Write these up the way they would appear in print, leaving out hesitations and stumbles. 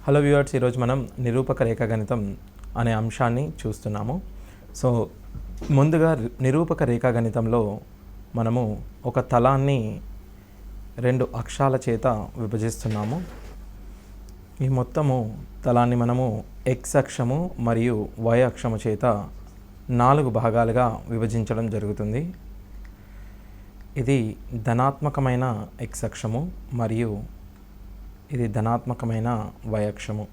Hello viewers, ఈరోజు మనం నిరూపక రేఖాగణితం అనే అంశాన్ని చూస్తున్నాము. సో ముందుగా నిరూపక రేఖాగణితంలో మనము ఒక తలాన్ని రెండు అక్షాల చేత విభజిస్తున్నాము. ఈ మొత్తము తలాన్ని మనము ఎక్స్ అక్షము మరియు వై అక్షము చేత 4 భాగాలుగా విభజించడం జరుగుతుంది. ఇది ధనాత్మకమైన ఎక్స్ అక్షము మరియు ఇది ధనాత్మకమైన వై అక్షము.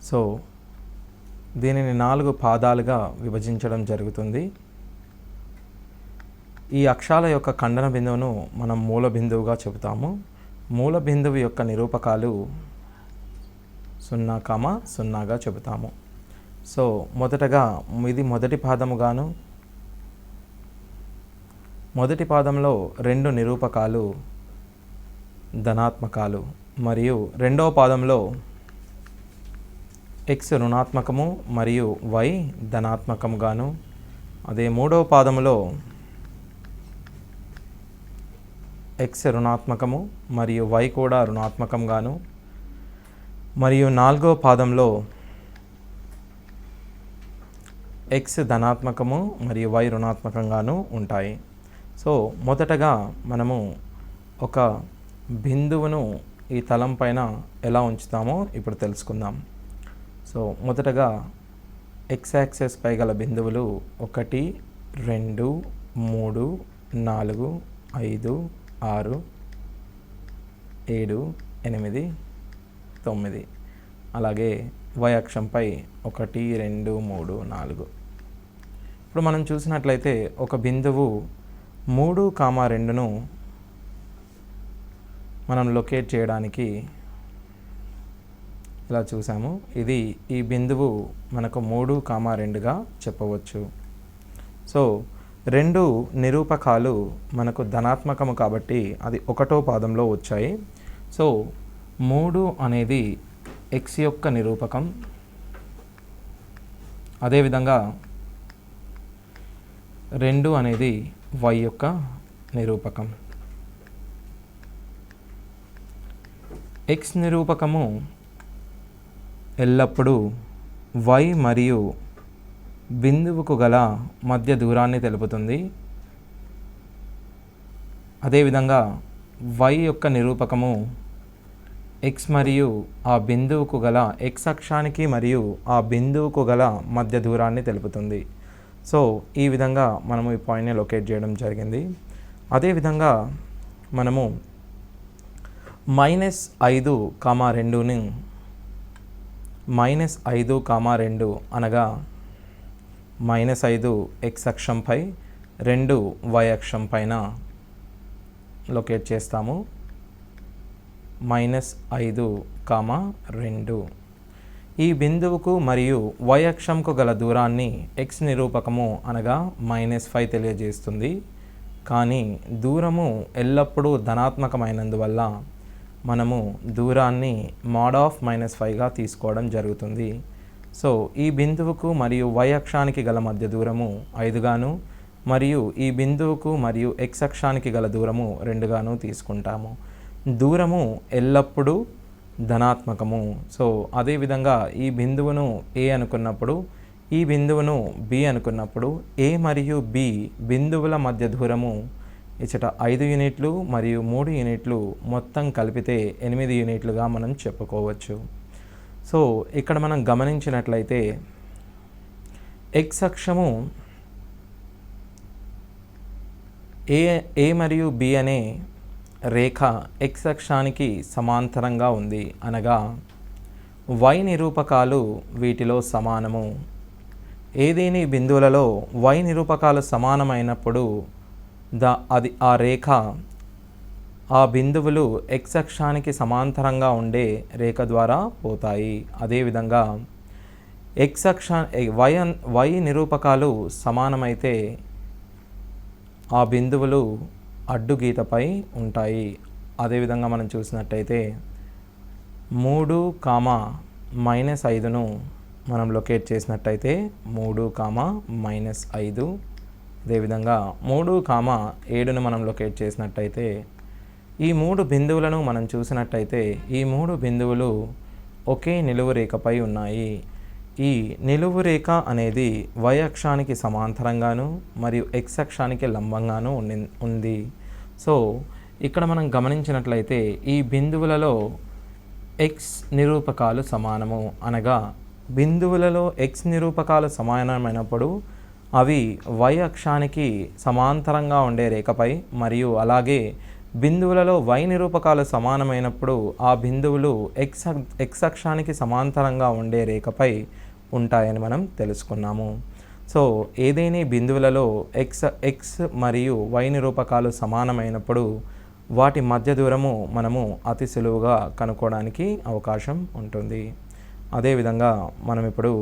సో దీనిని 4 పాదాలుగా విభజించడం జరుగుతుంది. ఈ అక్షాల యొక్క ఖండన బిందువును మనం మూల బిందువుగా చెబుతాము. మూల బిందువు యొక్క నిరూపకాలు 0, 0గా చెబుతాము. సో మొదటగా ఇది మొదటి పాదముగాను, మొదటి పాదంలో 2 నిరూపకాలు ధనాత్మకాలు మరియు రెండవ పాదంలో ఎక్స్ రుణాత్మకము మరియు వై ధనాత్మకముగాను, అదే మూడవ పాదములో ఎక్స్ రుణాత్మకము మరియు వై కూడా రుణాత్మకంగాను, మరియు 4వ పాదంలో ఎక్స్ ధనాత్మకము మరియు వై రుణాత్మకంగాను ఉంటాయి. సో మొదటగా మనము ఒక బిందువును ఈ తలం పైన ఎలా ఉంచుతామో ఇప్పుడు తెలుసుకుందాం. సో మొదటగా ఎక్స్ యాక్సెస్ పై గల బిందువులు 1, 2, 3, 4, 5, 6, 7, 8, 9, అలాగే వై అక్షంపై 1, 2, 3, 4. ఇప్పుడు మనం చూసినట్లయితే ఒక బిందువు 3, 2ను మనం లొకేట్ చేయడానికి ఇలా చూసాము. ఇది ఈ బిందువు మనకు 3, 2గా చెప్పవచ్చు. సో 2 నిరూపకాలు మనకు ధనాత్మకము కాబట్టి అది 1వ పాదంలో వచ్చాయి. సో 3 అనేది ఎక్స్ యొక్క నిరూపకం, అదేవిధంగా 2 అనేది వై యొక్క నిరూపకం. ఎక్స్ నిరూపకము ఎల్లప్పుడూ వై మరియు బిందువుకు గల మధ్య దూరాన్ని తెలుపుతుంది. అదేవిధంగా వై యొక్క నిరూపకము ఎక్స్ మరియు ఆ బిందువుకు గల ఎక్స్ అక్షానికి మరియు ఆ బిందువుకు గల మధ్య దూరాన్ని తెలుపుతుంది. సో ఈ విధంగా మనము ఈ పాయింట్ని లొకేట్ చేయడం జరిగింది. అదేవిధంగా మనము -5, 2ని -5, 2 అనగా -5 ఎక్స్ అక్షంపై 2 వై అక్షం పైన లొకేట్ చేస్తాము. -5, 2 ఈ బిందువుకు మరియు వై అక్షంకు గల దూరాన్ని ఎక్స్ నిరూపకము అనగా -5 తెలియజేస్తుంది. కానీ దూరము ఎల్లప్పుడూ ధనాత్మకమైనందువల్ల మనము దూరాన్ని |-5గా తీసుకోవడం జరుగుతుంది. సో ఈ బిందువుకు మరియు వై అక్షానికి గల మధ్య దూరము 5గాను మరియు ఈ బిందువుకు మరియు ఎక్స్ అక్షానికి గల దూరము 2గాను తీసుకుంటాము. దూరము ఎల్లప్పుడూ ధనాత్మకము. సో అదేవిధంగా ఈ బిందువును ఏ అనుకున్నప్పుడు, ఈ బిందువును బి అనుకున్నప్పుడు ఏ మరియు బి బిందువుల మధ్య దూరము ఇచ్చట 5 యూనిట్లు మరియు 3 యూనిట్లు మొత్తం కలిపితే 8 యూనిట్లుగా మనం చెప్పుకోవచ్చు. సో ఇక్కడ మనం గమనించినట్లయితే ఎక్స్ అక్షము ఏ మరియు బి అనే రేఖ ఎక్స్ అక్షానికి సమాంతరంగా ఉంది అనగా వై నిరూపకాలు వీటిలో సమానము. ఏదేని బిందువులలో వై నిరూపకాలు సమానమైనప్పుడు ఆ రేఖ ఆ బిందువులు ఎక్స్ అక్షానికి సమాంతరంగా ఉండే రేఖ ద్వారా పోతాయి. అదేవిధంగా ఎక్స్ వై నిరూపకాలు సమానమైతే ఆ బిందువులు అడ్డుగీతపై ఉంటాయి. అదేవిధంగా మనం చూసినట్టయితే 3, -5ను మనం లొకేట్ చేసినట్టయితే 3, -5, అదేవిధంగా 3, 7ను మనం లొకేట్ చేసినట్టయితే ఈ 3 బిందువులను మనం చూసినట్టయితే ఈ 3 బిందువులు ఒకే నిలువు రేఖపై ఉన్నాయి. ఈ నిలువు రేఖ అనేది y అక్షానికి సమాంతరంగాను మరియు x అక్షానికి లంబంగాను ఉంది. సో ఇక్కడ మనం గమనించినట్లయితే ఈ బిందువులలో x నిరూపకాలు సమానము, అనగా బిందువులలో x నిరూపకాలు సమానమైనప్పుడు అవి y అక్షానికి సమాంతరంగా ఉండే రేఖపై మరియు అలాగే బిందువులలో y నిరూపకాలు సమానమైనప్పుడు ఆ బిందువులు x అక్షానికి సమాంతరంగా ఉండే రేఖపై ఉంటాయని మనం తెలుసుకున్నాము. సో ఏదైనా బిందువులలో x మరియు y నిరూపకాలు సమానమైనప్పుడు వాటి మధ్య దూరము మనము అతి సులువుగా కనుక్కోవడానికి అవకాశం ఉంటుంది. అదేవిధంగా మనం ఇప్పుడు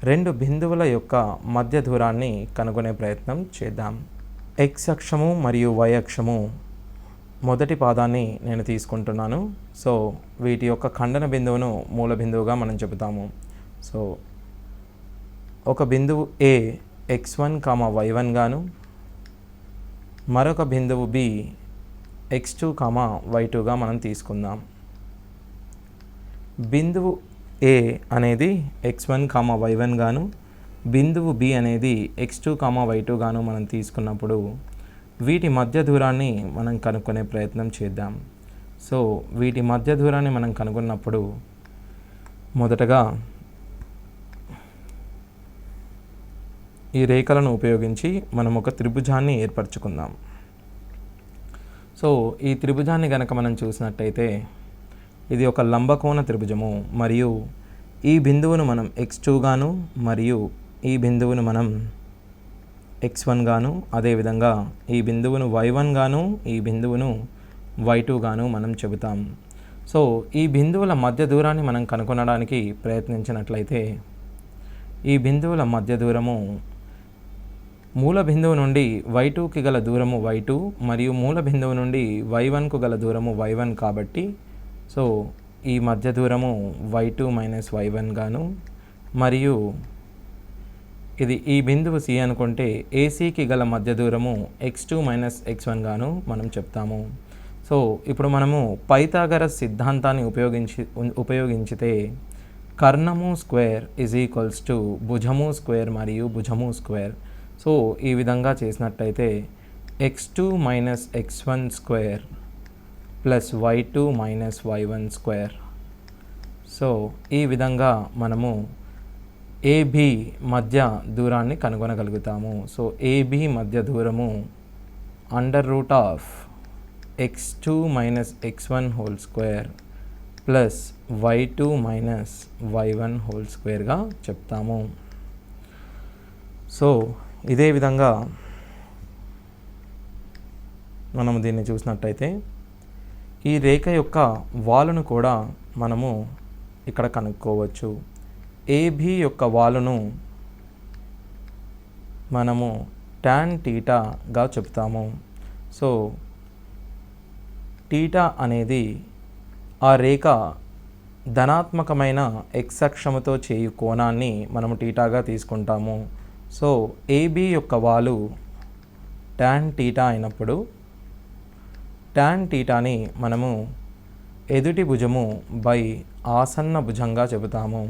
రెండు బిందువుల యొక్క మధ్య దూరాన్ని కనుగొనే ప్రయత్నం చేద్దాం. x అక్షము మరియు y అక్షము మొదటి పాదాన్ని నేను తీసుకుంటున్నాను. సో వీటి యొక్క ఖండన బిందువును మూల బిందువుగా మనం చెబుతాము. సో ఒక బిందువు A x1, y1 గాను, మరొక బిందువు B x2, y2గా మనం తీసుకుందాం. బిందువు A అనేది x1, y1 గాను, బిందువు B అనేది x2, y2 గాను మనం తీసుకున్నప్పుడు వీటి మధ్య దూరాన్ని మనం కనుక్కునే ప్రయత్నం చేద్దాం. సో వీటి మధ్య దూరాన్ని మనం కనుగొన్నప్పుడు మొదటగా ఈ రేఖలను ఉపయోగించి మనం ఒక త్రిభుజాన్ని ఏర్పరచుకుందాం. సో ఈ త్రిభుజాన్ని కనుక మనం చూసినట్టయితే ఇది ఒక లంబకోణ త్రిభుజము మరియు ఈ బిందువును మనం x2 గాను మరియు ఈ బిందువును మనం x1 గాను, అదేవిధంగా ఈ బిందువును y1 గాను, ఈ బిందువును y2 గాను మనం చెబుతాం. సో ఈ బిందువుల మధ్య దూరాన్ని మనం కనుగొనడానికి ప్రయత్నించినట్లయితే ఈ బిందువుల మధ్య దూరము మూల బిందువు నుండి y2కి గల దూరము y2 మరియు మూల బిందువు నుండి y1కు గల దూరము y1 కాబట్టి సో ఈ మధ్య దూరము y2 మైనస్ y1 గాను మరియు ఇది ఈ బిందువు C అనుకుంటే ACకి గల మధ్య దూరము x2 మైనస్ x1 గాను మనం చెప్తాము. సో ఇప్పుడు మనము పైథాగరస్ సిద్ధాంతాన్ని ఉపయోగించితే కర్ణము స్క్వేర్ ఈజ్ ఈక్వల్స్ టు భుజము స్క్వేర్ మరియు భుజము స్క్వేర్. సో ఈ విధంగా చేసినట్టయితే x2 minus x1 square plus y2 minus y1 square. So ఈ విధంగా మనము AB మధ్య దూరాన్ని కనుగొనగలుగుతాము. సో AB మధ్య దూరము √, x2 minus x1 whole square plus y2 minus y1 whole స్క్వేర్గా చెప్తాము. సో ఇదే విధంగా మనము దీన్ని చూసినట్టయితే ఈ రేఖ యొక్క వాలును కూడా మనము ఇక్కడ కనుక్కోవచ్చు. AB యొక్క వాలును మనము tan θగా చెప్తాము. సో θ అనేది ఆ రేఖ ధనాత్మకమైన x అక్షముతో చేయు కోణాన్ని మనము θగా తీసుకుంటాము. సో AB యొక్క వాలు tan θ అయినప్పుడు tan θని మనము ఎదుటి భుజము బై ఆసన్న భుజంగా చెబుతాము.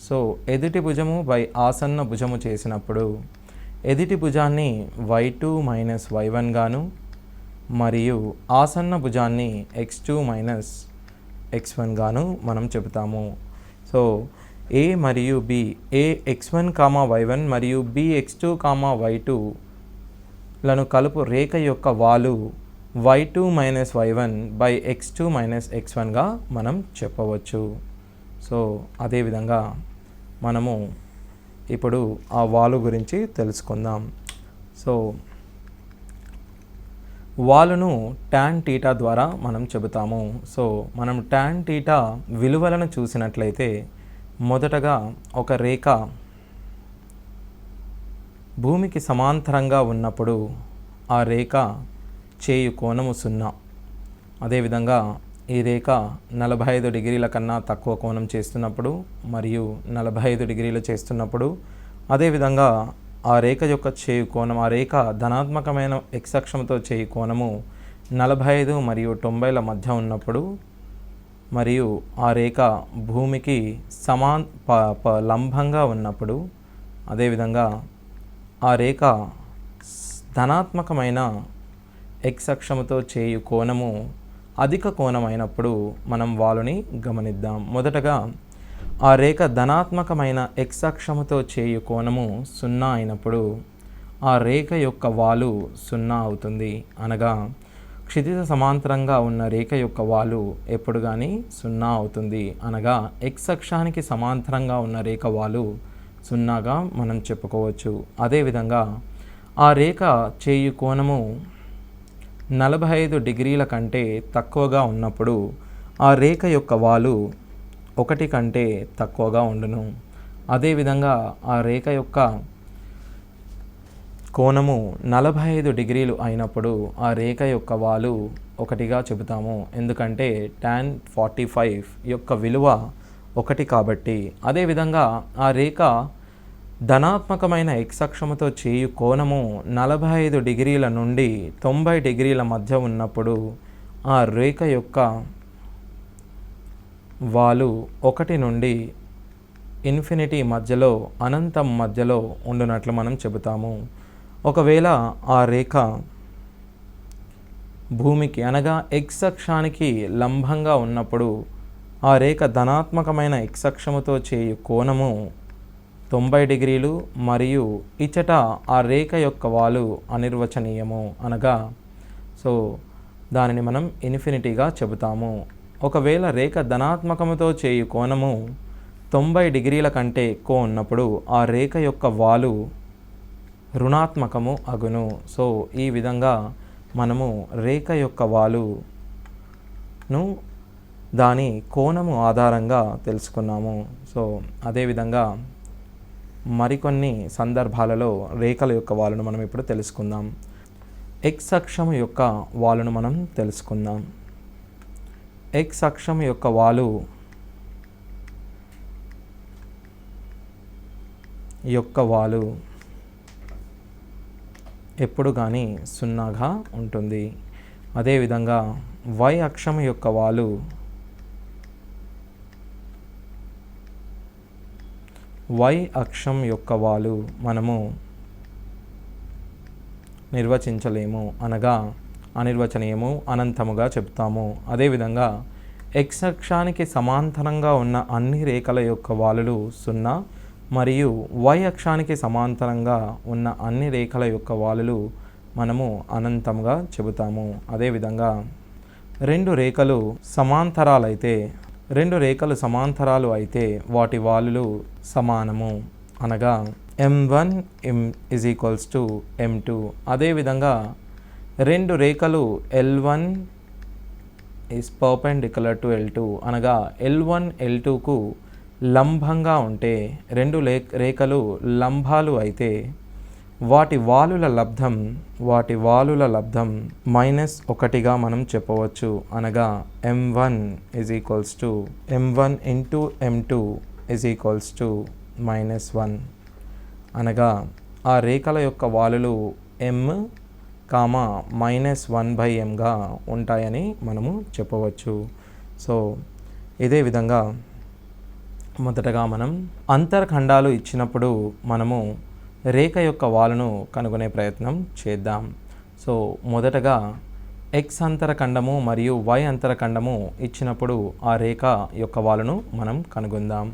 సో ఎదుటి భుజము బై ఆసన్న భుజము చేసినప్పుడు ఎదుటి భుజాన్ని y2 మైనస్ y1 గాను మరియు ఆసన్న భుజాన్ని x2 మైనస్ x1 గాను మనం చెబుతాము. సో A మరియు B, A x1, y1 మరియు B x2, y2 లను కలుపు రేఖ యొక్క వాలు y2 minus y1 by x2 minus x1గా మనం చెప్పవచ్చు. సో అదేవిధంగా మనము ఇప్పుడు ఆ వాలు గురించి తెలుసుకుందాం. సో వాలును tan θ ద్వారా మనం చెబుతాము. సో మనం tan θ విలువలను చూసినట్లయితే మొదటగా ఒక రేఖ భూమికి సమాంతరంగా ఉన్నప్పుడు ఆ రేఖ చేయు కోణము 0. అదేవిధంగా ఈ రేఖ 45 డిగ్రీల కన్నా తక్కువ కోణం చేస్తున్నప్పుడు మరియు 45 డిగ్రీలు చేస్తున్నప్పుడు, అదేవిధంగా ఆ రేఖ యొక్క చేయు కోణం, ఆ రేఖ ధనాత్మకమైన x అక్షంతో చేయు కోణము 45 మరియు 90ల మధ్య ఉన్నప్పుడు మరియు ఆ రేఖ భూమికి లంబంగా ఉన్నప్పుడు, అదేవిధంగా ఆ రేఖ ధనాత్మకమైన ఎక్స్ అక్షముతో చేయు కోణము అధిక కోణం అయినప్పుడు మనం వాలుని గమనిద్దాం. మొదటగా ఆ రేఖ ధనాత్మకమైన ఎక్స్ అక్షముతో చేయు కోణము 0 అయినప్పుడు ఆ రేఖ యొక్క వాలు 0 అవుతుంది. అనగా క్షితిజ సమాంతరంగా ఉన్న రేఖ యొక్క వాలు ఎప్పుడు కానీ 0 అవుతుంది. అనగా ఎక్స్ అక్షానికి సమాంతరంగా ఉన్న రేఖ వాలు 0గా మనం చెప్పుకోవచ్చు. అదేవిధంగా ఆ రేఖ చేయు కోణము 45 డిగ్రీల కంటే తక్కువగా ఉన్నప్పుడు ఆ రేఖ యొక్క వాలు 1 కంటే తక్కువగా ఉండును. అదేవిధంగా ఆ రేఖ యొక్క కోణము 45 డిగ్రీలు అయినప్పుడు ఆ రేఖ యొక్క వాలు 1గా చెబుతాము. ఎందుకంటే tan 45 యొక్క విలువ 1 కాబట్టి. అదేవిధంగా ఆ రేఖ ధనాత్మకమైన ఎక్స్ అక్షముతో చేయు కోణము 45 డిగ్రీల నుండి 90 డిగ్రీల మధ్య ఉన్నప్పుడు ఆ రేఖ యొక్క వాలు 1 నుండి ఇన్ఫినిటీ మధ్యలో, అనంతం మధ్యలో ఉండునట్లు మనం చెబుతాము. ఒకవేళ ఆ రేఖ భూమికి అనగా ఎక్స్ అక్షానికి లంబంగా ఉన్నప్పుడు ఆ రేఖ ధనాత్మకమైన ఎక్స్ అక్షముతో చేయు కోణము 90 డిగ్రీలు మరియు ఇచ్చట ఆ రేఖ యొక్క వాలు అనిర్వచనీయము. అనగా దానిని మనం ఇన్ఫినిటీగా చెబుతాము. ఒకవేళ రేఖ ధనాత్మకముతో చేయు కోణము 90 డిగ్రీల కంటే ఎక్కువ ఉన్నప్పుడు ఆ రేఖ యొక్క వాలు రుణాత్మకము అగును. ఈ విధంగా మనము రేఖ యొక్క వాలును దాని కోణము ఆధారంగా తెలుసుకున్నాము. అదేవిధంగా మరికొన్ని సందర్భాలలో రేఖల యొక్క వాలును మనం ఇప్పుడు తెలుసుకుందాం. ఎక్స్ అక్షము యొక్క వాలును మనం తెలుసుకుందాం. ఎక్స్ అక్షం యొక్క వాలు ఎప్పుడు కానీ 0గా ఉంటుంది. అదేవిధంగా వై అక్షం యొక్క వాలు మనము నిర్వచించలేము. అనగా అనిర్వచనీయము, అనంతముగా చెప్తాము. అదేవిధంగా ఎక్స్ అక్షానికి సమాంతరంగా ఉన్న అన్ని రేఖల యొక్క వాలులు 0 మరియు వై అక్షానికి సమాంతరంగా ఉన్న అన్ని రేఖల యొక్క వాలులు మనము అనంతంగా చెబుతాము. అదేవిధంగా రెండు రేఖలు సమాంతరాలు అయితే వాటి వాలులు సమానము. అనగా m1 = m2. అదేవిధంగా రెండు రేఖలు L1 is perpendicular to L2 అనగా L1 L2కు లంబంగా ఉంటే, రెండు రేఖలు లంబాలు అయితే వాటి వాలుల లబ్ధం -1గా మనం చెప్పవచ్చు. అనగా m1 into m2 -1. అనగా ఆ రేఖల యొక్క వాలులు m, -1/mగా ఉంటాయని మనము చెప్పవచ్చు. ఇదే విధంగా మొదటగా మనం అంతర్ఖండాలు ఇచ్చినప్పుడు మనము రేఖ యొక్క వాలును కనుగొనే ప్రయత్నం చేద్దాం. మొదటగా ఎక్స్ అంతరఖండము మరియు వై అంతరఖండము ఇచ్చినప్పుడు ఆ రేఖ యొక్క వాలును మనం కనుగొందాం.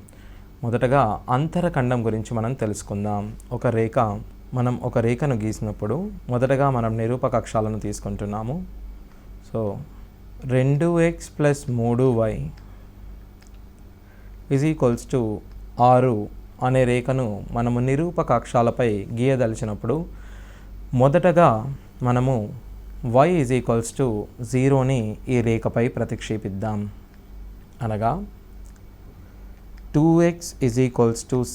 మొదటగా అంతరఖండం గురించి మనం తెలుసుకుందాం. మనం ఒక రేఖను గీసినప్పుడు మొదటగా మనం నిరూపక అక్షాలను తీసుకుంటున్నాము. 2x + 3y = 6 అనే రేఖను మనము నిరూపక అక్షాలపై గీయదలిచినప్పుడు మొదటగా మనము y = 0ని ఈ రేఖపై ప్రతిక్షేపిద్దాం. అనగా 2x =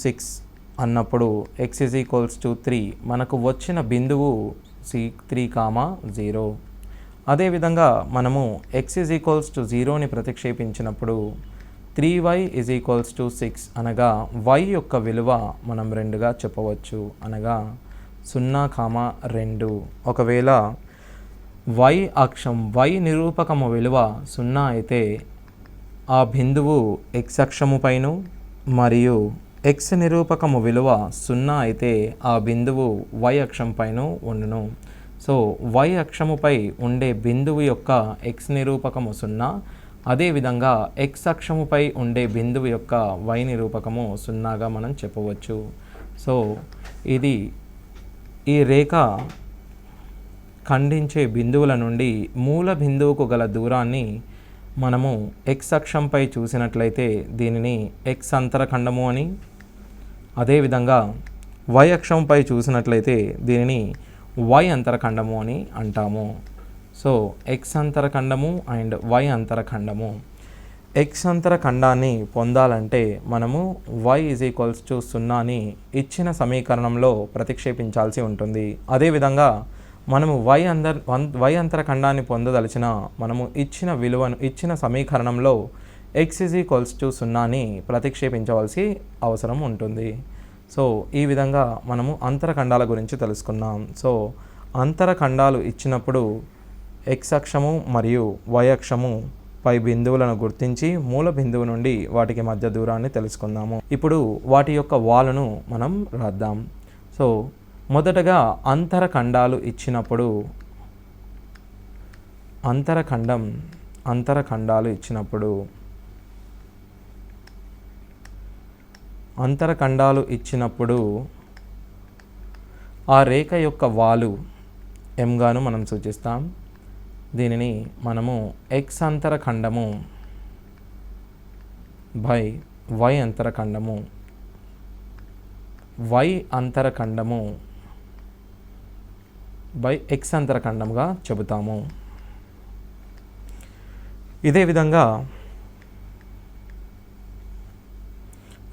6 అన్నప్పుడు x = 3 మనకు వచ్చిన బిందువు 3, 0. అదేవిధంగా మనము x = 0ని ప్రతిక్షేపించినప్పుడు 3y = 6 అనగా y యొక్క విలువ మనం 2గా చెప్పవచ్చు. అనగా 0, 2. ఒకవేళ y అక్షం y నిరూపకము విలువ 0 అయితే ఆ బిందువు x అక్షము పైన మరియు x నిరూపకము విలువ 0 అయితే ఆ బిందువు y అక్షం పైన ఉండును. సో y అక్షముపై ఉండే బిందువు యొక్క x నిరూపకము 0, అదేవిధంగా x అక్షముపై ఉండే బిందువు యొక్క y నిరూపకము 0గా మనం చెప్పవచ్చు. సో ఇది ఈ రేఖ ఖండించే బిందువుల నుండి మూల బిందువుకు గల దూరాన్ని మనము x అక్షంపై చూసినట్లయితే దీనిని x అంతరఖండము అని, అదేవిధంగా y అక్షంపై చూసినట్లయితే దీనిని y అంతరఖండము అని అంటాము. సో x అంతరఖండము అండ్ y అంతరఖండము. x అంతరఖండాన్ని పొందాలంటే మనము y = 0ని ఇచ్చిన సమీకరణంలో ప్రతిక్షేపించాల్సి ఉంటుంది. అదేవిధంగా మనము y అంతరఖండాన్ని పొందదలిచిన మనము ఇచ్చిన సమీకరణంలో x = 0ని ప్రతిక్షేపించవలసి అవసరం ఉంటుంది. సో ఈ విధంగా మనము అంతరఖండాల గురించి తెలుసుకున్నాం. సో అంతరఖండాలు ఇచ్చినప్పుడు x అక్షము మరియు y అక్షము పై బిందువులను గుర్తించి మూల బిందువు నుండి వాటికి మధ్య దూరాన్ని తెలుసుకుందాము. ఇప్పుడు వాటి యొక్క వాలును మనం రాద్దాం. సో మొదటగా అంతరఖండాలు ఇచ్చినప్పుడు అంతరఖండాలు ఇచ్చినప్పుడు ఆ రేఖ యొక్క వాలు m గాను మనం సూచిస్తాం. దీనిని మనము x అంతరఖండము బై y అంతరఖండము బై x అంతరఖండంగా చెబుతాము. ఇదే విధంగా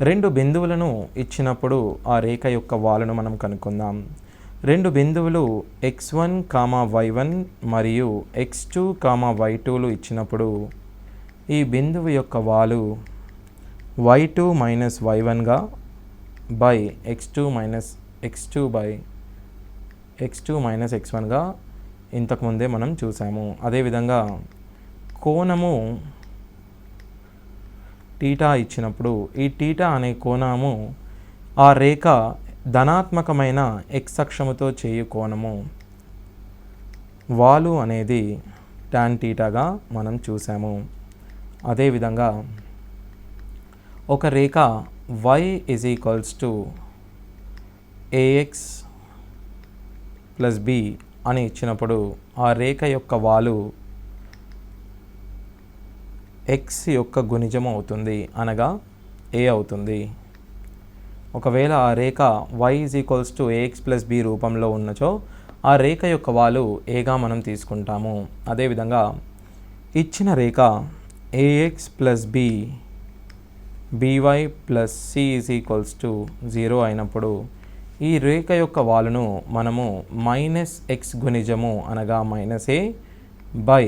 రెండు బిందువులను ఇచ్చినప్పుడు ఆ రేఖ యొక్క వాలును మనం కనుక్కుందాం. రెండు బిందువులు x1, y1 మరియు x2, y2లు ఇచ్చినప్పుడు ఈ బిందువు యొక్క వాలు y2 - y1గా బై x2 - x1గా ఇంతకుముందే మనం చూసాము. అదేవిధంగా కోణము టీటా ఇచ్చినప్పుడు ఈ టీటా అనే కోణము ఆ రేఖ ధనాత్మకమైన x అక్షముతో చేయు కోణము, వాలు అనేది tan టీటాగా మనం చూసాము. అదేవిధంగా ఒక రేఖ y = ax + b అని ఇచ్చినప్పుడు ఆ రేఖ యొక్క వాలు x యొక్క గుణిజము అవుతుంది, అనగా a అవుతుంది. ఒకవేళ ఆ రేఖ y = ax + b రూపంలో ఉన్నచో ఆ రేఖ యొక్క వాలు aగా మనం తీసుకుంటాము. అదేవిధంగా ఇచ్చిన రేఖ ax + b by + c = 0 అయినప్పుడు ఈ రేఖ యొక్క వాలును మనము -x గుణిజము అనగా -a బై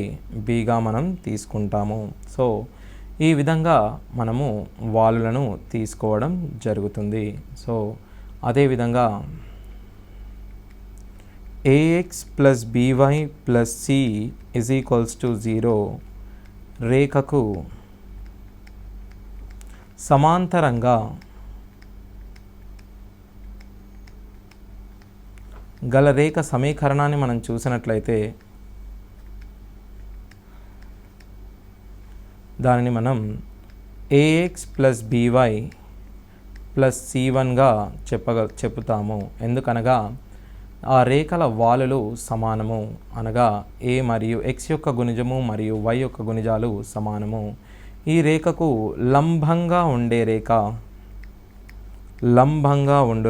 bగా మనం తీసుకుంటాము. సో ఈ విధంగా మనము వాలులను తీసుకోవడం జరుగుతుంది. సో అదేవిధంగా ax + by + c = 0 రేఖకు సమాంతరంగా గల రేఖ సమీకరణాన్ని మనం చూసినట్లయితే దానిని మనం ax + by + c1గా చెప్పుతాము. ఎందుకనగా ఆ రేఖల వాలులు సమానము, అనగా a మరియు x యొక్క గుణిజము మరియు y యొక్క గుణిజాలు సమానము. ఈ రేఖకు లంబంగా ఉండు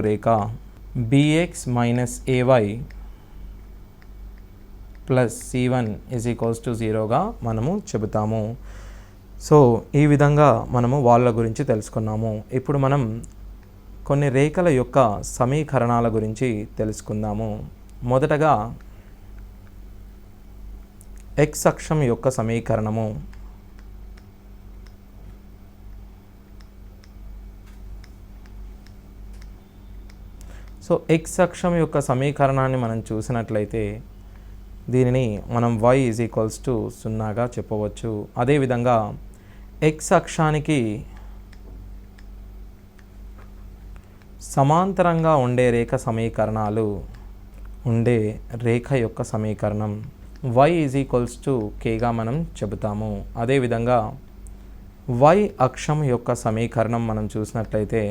రేఖ bx - ay + c1 = 0గా మనము చెబుతాము. సో ఈ విధంగా మనము వాళ్ళ గురించి తెలుసుకున్నాము. ఇప్పుడు మనం కొన్ని రేఖల యొక్క సమీకరణాల గురించి తెలుసుకుందాము. మొదటగా x అక్షం యొక్క సమీకరణము. సో x అక్షం యొక్క సమీకరణాన్ని మనం చూసినట్లయితే దీనిని మనం y = 0గా చెప్పవచ్చు. అదేవిధంగా ఎక్స్ అక్షానికి సమాంతరంగా ఉండే రేఖ యొక్క సమీకరణం y = kగా మనం చెబుతాము. అదేవిధంగా y అక్షం యొక్క సమీకరణం మనం చూసినట్లయితే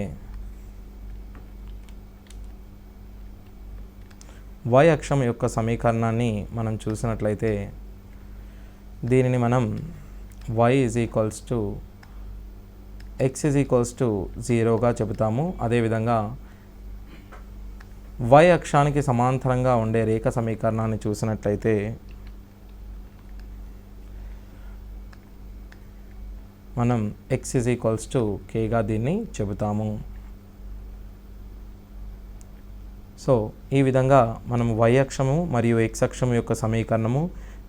దీనిని మనం y x 0గా చెబుతాము. అదేవిధంగా y అక్షానికి సమాంతరంగా ఉండే రేఖ సమీకరణాన్ని చూసినట్లయితే మనం x kగా దీన్ని చెబుతాము. సో ఈ విధంగా మనం y అక్షము మరియు x అక్షం యొక్క సమీకరణము,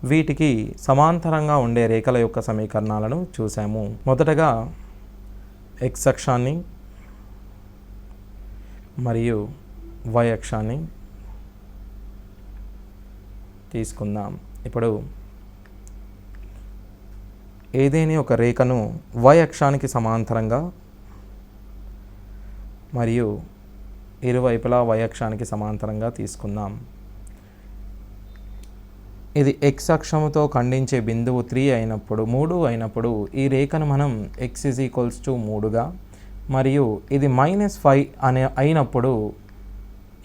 వీటికి సమాంతరంగా ఉండే రేఖల యొక్క సమీకరణాలను చూసాము. మొదటగా x అక్షాన్ని మరియు y అక్షాన్ని తీసుకుందాం. ఇప్పుడు ఏదైనా ఒక రేఖను y అక్షానికి సమాంతరంగా మరియు ఇరువైపులా y అక్షానికి సమాంతరంగా తీసుకుందాం. ఇది x అక్షముతో ఖండించే బిందువు 3 అయినప్పుడు ఈ రేఖను మనం x 3గా మరియు ఇది -5 అయినప్పుడు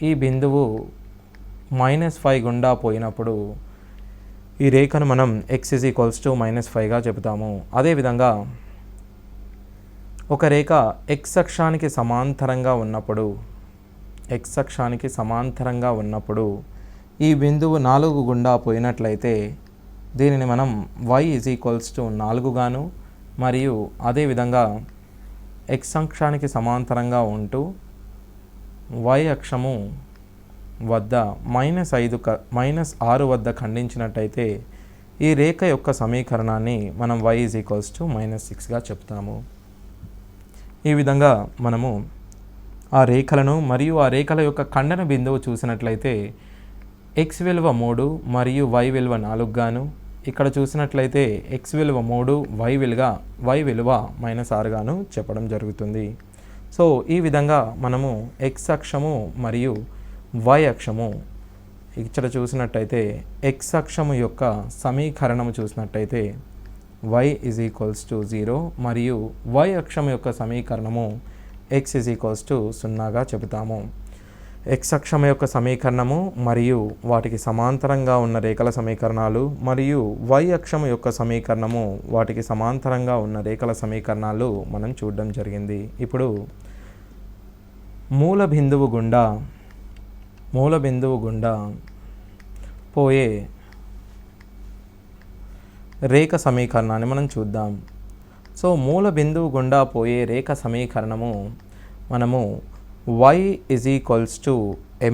ఈ బిందువు -5 గుండా పోయినప్పుడు ఈ రేఖను మనం x -5గా చెబుతాము. అదేవిధంగా ఒక రేఖ x అక్షానికి సమాంతరంగా ఉన్నప్పుడు ఈ బిందువు 4 గుండా పోయినట్లయితే దీనిని మనం y 4 గాను మరియు అదేవిధంగా x అక్షానికి సమాంతరంగా ఉంటూ y అక్షము వద్ద -6 వద్ద ఖండించినట్టయితే ఈ రేఖ యొక్క సమీకరణాన్ని మనం y -6గా చెప్తాము. ఈ విధంగా మనము ఆ రేఖలను మరియు ఆ రేఖల యొక్క ఖండన బిందువు చూసినట్లయితే x విలువ 3 మరియు y విలువ 4 గాను, ఇక్కడ చూసినట్లయితే x విలువ 3 y విలువ -6 గాను చెప్పడం జరుగుతుంది. సో ఈ విధంగా మనము x అక్షము మరియు y అక్షము ఇక్కడ చూసినట్టయితే x అక్షము యొక్క సమీకరణము చూసినట్టయితే y 0 మరియు y అక్షము యొక్క సమీకరణము x 0గా చెబుతాము. x అక్షము యొక్క సమీకరణము మరియు వాటికి సమాంతరంగా ఉన్న రేఖల సమీకరణాలు మరియు y అక్షము యొక్క సమీకరణము వాటికి సమాంతరంగా ఉన్న రేఖల సమీకరణాలు మనం చూడడం జరిగింది. ఇప్పుడు మూల బిందువు గుండా పోయే రేఖ సమీకరణాన్ని మనం చూద్దాం. సో మూల బిందువు గుండా పోయే రేఖ సమీకరణము మనము y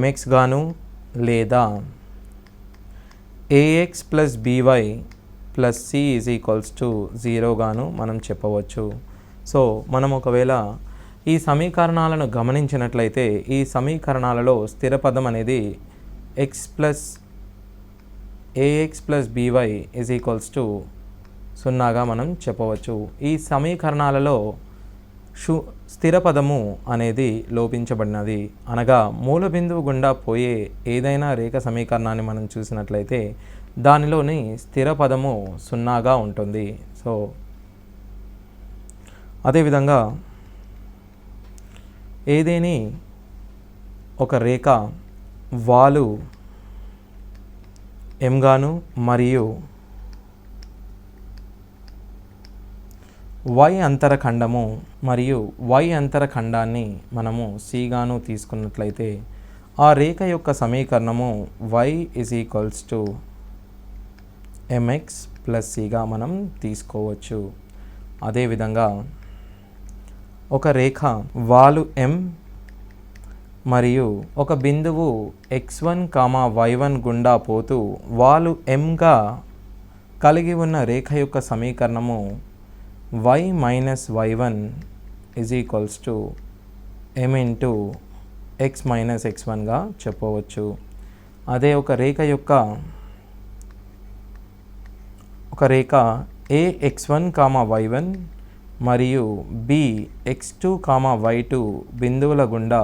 mx గాను లేదా ax + by + c 0 గాను మనం చెప్పవచ్చు. సో మనం ఒకవేళ ఈ సమీకరణాలను గమనించినట్లయితే ఈ సమీకరణాలలో స్థిర పదం అనేది ax + by 0గా మనం చెప్పవచ్చు. ఈ సమీకరణాలలో స్థిర పదము అనేది లోపించబడినది, అనగా మూల బిందువు గుండా పోయే ఏదైనా రేఖ సమీకరణాన్ని మనం చూసినట్లయితే దానిలోని స్థిర పదము 0గా ఉంటుంది. సో అదేవిధంగా ఏదేని ఒక రేఖ వాలు m గాను మరియు y అంతరఖండము మరియు y అంతరఖండాన్ని మనము c గాను తీసుకున్నట్లయితే ఆ రేఖ యొక్క సమీకరణము y mx + cగా మనం తీసుకోవచ్చు. అదేవిధంగా ఒక రేఖ వాలు m మరియు ఒక బిందువు x1, y1 గుండా పోతూ వాలు mగా కలిగి ఉన్న రేఖ యొక్క సమీకరణము y - y1 m × x - x1గా చెప్పవచ్చు. అదే ఒక రేఖ ax1, y1 మరియు బి x2, y2 బిందువుల గుండా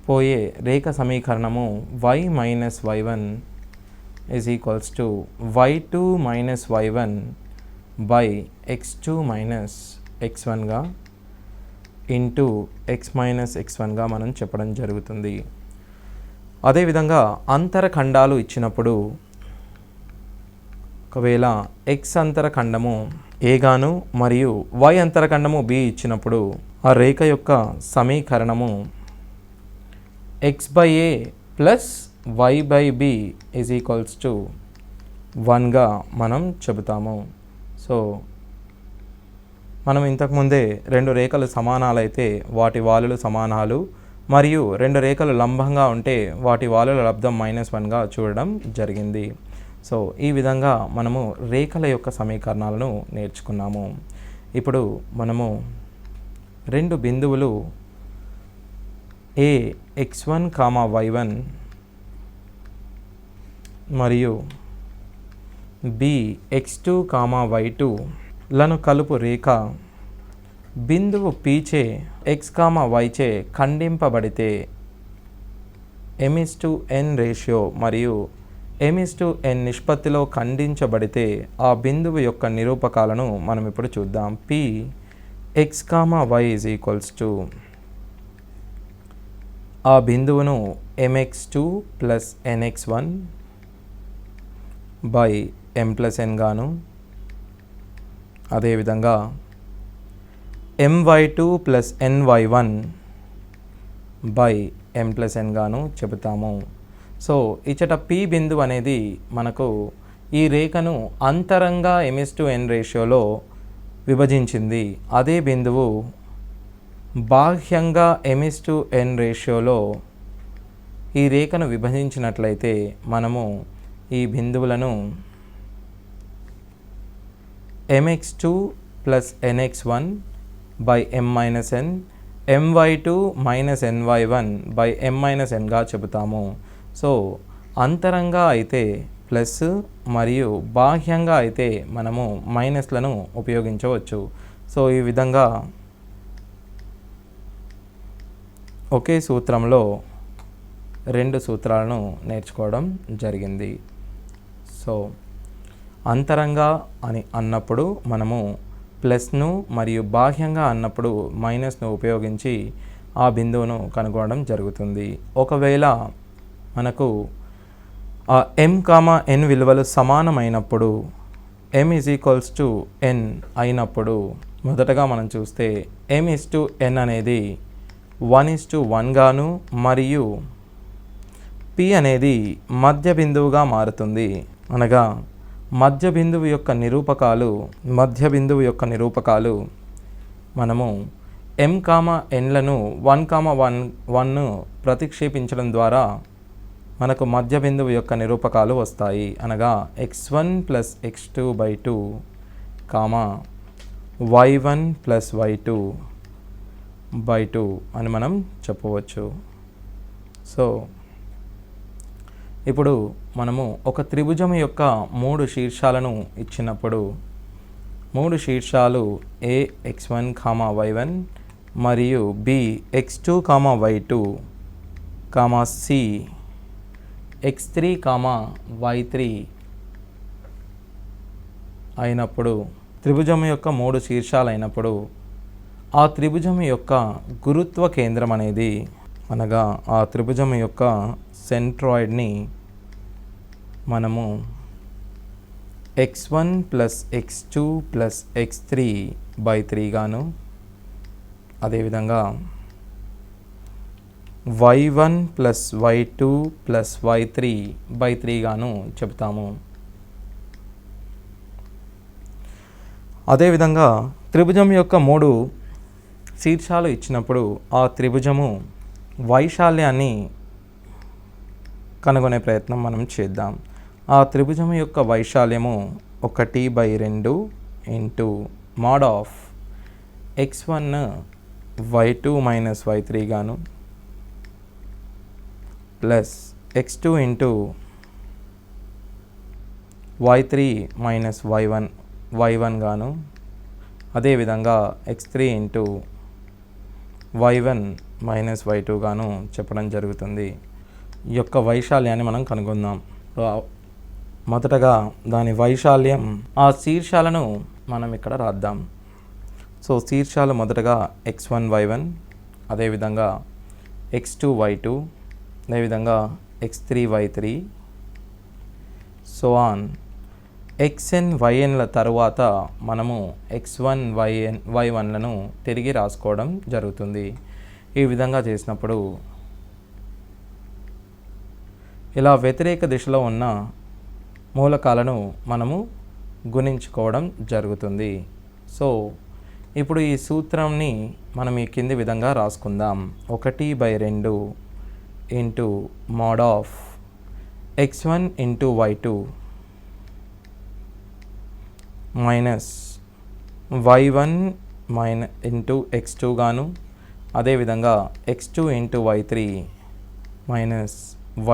పోయే రేఖ సమీకరణము y minus y1 is equals to y2 minus y1 by x2 minus x1గా ఇంటూ x మైనస్ x1గా మనం చెప్పడం జరుగుతుంది. అదేవిధంగా అంతరఖండాలు ఇచ్చినప్పుడు ఒకవేళ x అంతరఖండము ఏ గాను మరియు y అంతరఖండము b ఇచ్చినప్పుడు ఆ రేఖ యొక్క సమీకరణము x/a plus y/b is equals to 1గా మనం చెబుతాము. సో మనం ఇంతకుముందే రెండు రేఖలు సమానాలైతే వాటి వాలులు సమానాలు మరియు రెండు రేఖలు లంబంగా ఉంటే వాటి వాలుల లబ్ధం -1గా చూడడం జరిగింది. సో ఈ విధంగా మనము రేఖల యొక్క సమీకరణాలను నేర్చుకున్నాము. ఇప్పుడు మనము రెండు బిందువులు a x1, y1 మరియు b x2, y2 లను కలుపు రేఖ బిందువు p చే x, y చే ఖండింపబడితే m:n రేషియో మరియు m:n నిష్పత్తిలో ఖండించబడితే ఆ బిందువు యొక్క నిరూపకాలను మనం ఇప్పుడు చూద్దాం. p x, y is equals to ఆ బిందువును mx2 plus nx1 by m+n గాను, అదేవిధంగా my2 plus ny1 by m+n గాను చెబుతాము. సో ఇచ్చట p బిందువు అనేది మనకు ఈ రేఖను అంతరంగా m:n రేషియోలో విభజించింది. అదే బిందువు బాహ్యంగా m:n రేషియోలో ఈ రేఖను విభజించినట్లయితే మనము ఈ బిందువులను mx2 plus nx1 by m-n, my2 minus ny1 by m-nగా చెబుతాము. సో అంతరంగా అయితే ప్లస్ మరియు బాహ్యంగా అయితే మనము మైనస్లను ఉపయోగించవచ్చు. సో ఈ విధంగా ఒకే సూత్రంలో రెండు సూత్రాలను నేర్చుకోవడం జరిగింది. సో అంతరంగా అని అన్నప్పుడు మనము ప్లస్ను మరియు బాహ్యంగా అన్నప్పుడు మైనస్ను ఉపయోగించి ఆ బిందువును కనుగొనడం జరుగుతుంది. ఒకవేళ మనకు ఆ m, n విలువలు సమానమైనప్పుడు m is equals to n అయినప్పుడు మొదటగా మనం చూస్తే m:n అనేది 1:1 గాను మరియు p అనేది మధ్య బిందువుగా మారుతుంది. అనగా మధ్య బిందువు యొక్క నిరూపకాలు మనము m, nలను 1,1 ప్రతిక్షేపించడం ద్వారా మనకు మధ్య బిందువు యొక్క నిరూపకాలు వస్తాయి. అనగా x1 plus x2/2 y1 plus y2/2 అని మనం చెప్పవచ్చు. సో ఇప్పుడు మనము ఒక త్రిభుజం యొక్క 3 శీర్షాలను ఇచ్చినప్పుడు 3 శీర్షాలు a x1, y1 మరియు b x2, y2, c x3, y3 అయినప్పుడు త్రిభుజం యొక్క 3 శీర్షాలు అయినప్పుడు ఆ త్రిభుజం యొక్క గురుత్వ కేంద్రం అనేది అనగా ఆ త్రిభుజం యొక్క సెంట్రాయిడ్ని మనము x1 plus x2 plus x3/3 గాను, అదేవిధంగా y1 plus y2 plus y3/3 గాను చెప్తాము. అదేవిధంగా త్రిభుజం యొక్క 3 శీర్షాలు ఇచ్చినప్పుడు ఆ త్రిభుజము వైశాల్యాన్ని కనుగొనే ప్రయత్నం మనం చేద్దాం. ఆ త్రిభుజం యొక్క వైశాల్యము 1/2 into mod of x1 y2 minus y3 గాను plus x2 into y3 minus y1 y1 గాను, అదేవిధంగా x3 into y1 minus y2 గాను చెప్పడం జరుగుతుంది. ఈ యొక్క వైశాల్యాన్ని మనం కనుగొందాం. మొదటగా దాని వైశాల్యం, ఆ శీర్షాలను మనం ఇక్కడ రాద్దాం. సో శీర్షాలు మొదటగా x1 y1, అదేవిధంగా x2 y2, అదేవిధంగా x3 y3, so on xn yn తరువాత మనము x1 y1లను తిరిగి రాసుకోవడం జరుగుతుంది. ఈ విధంగా చేసినప్పుడు ఇలా వ్యతిరేక దిశలో ఉన్న మూలకాలను మనము గుణించుకోవడం జరుగుతుంది. సో ఇప్పుడు ఈ సూత్రాన్ని మనం ఈ కింది విధంగా రాసుకుందాం. 1/2 into mode of x1 into y2 minus y1 into x2 గాను, అదేవిధంగా x2 into y3 minus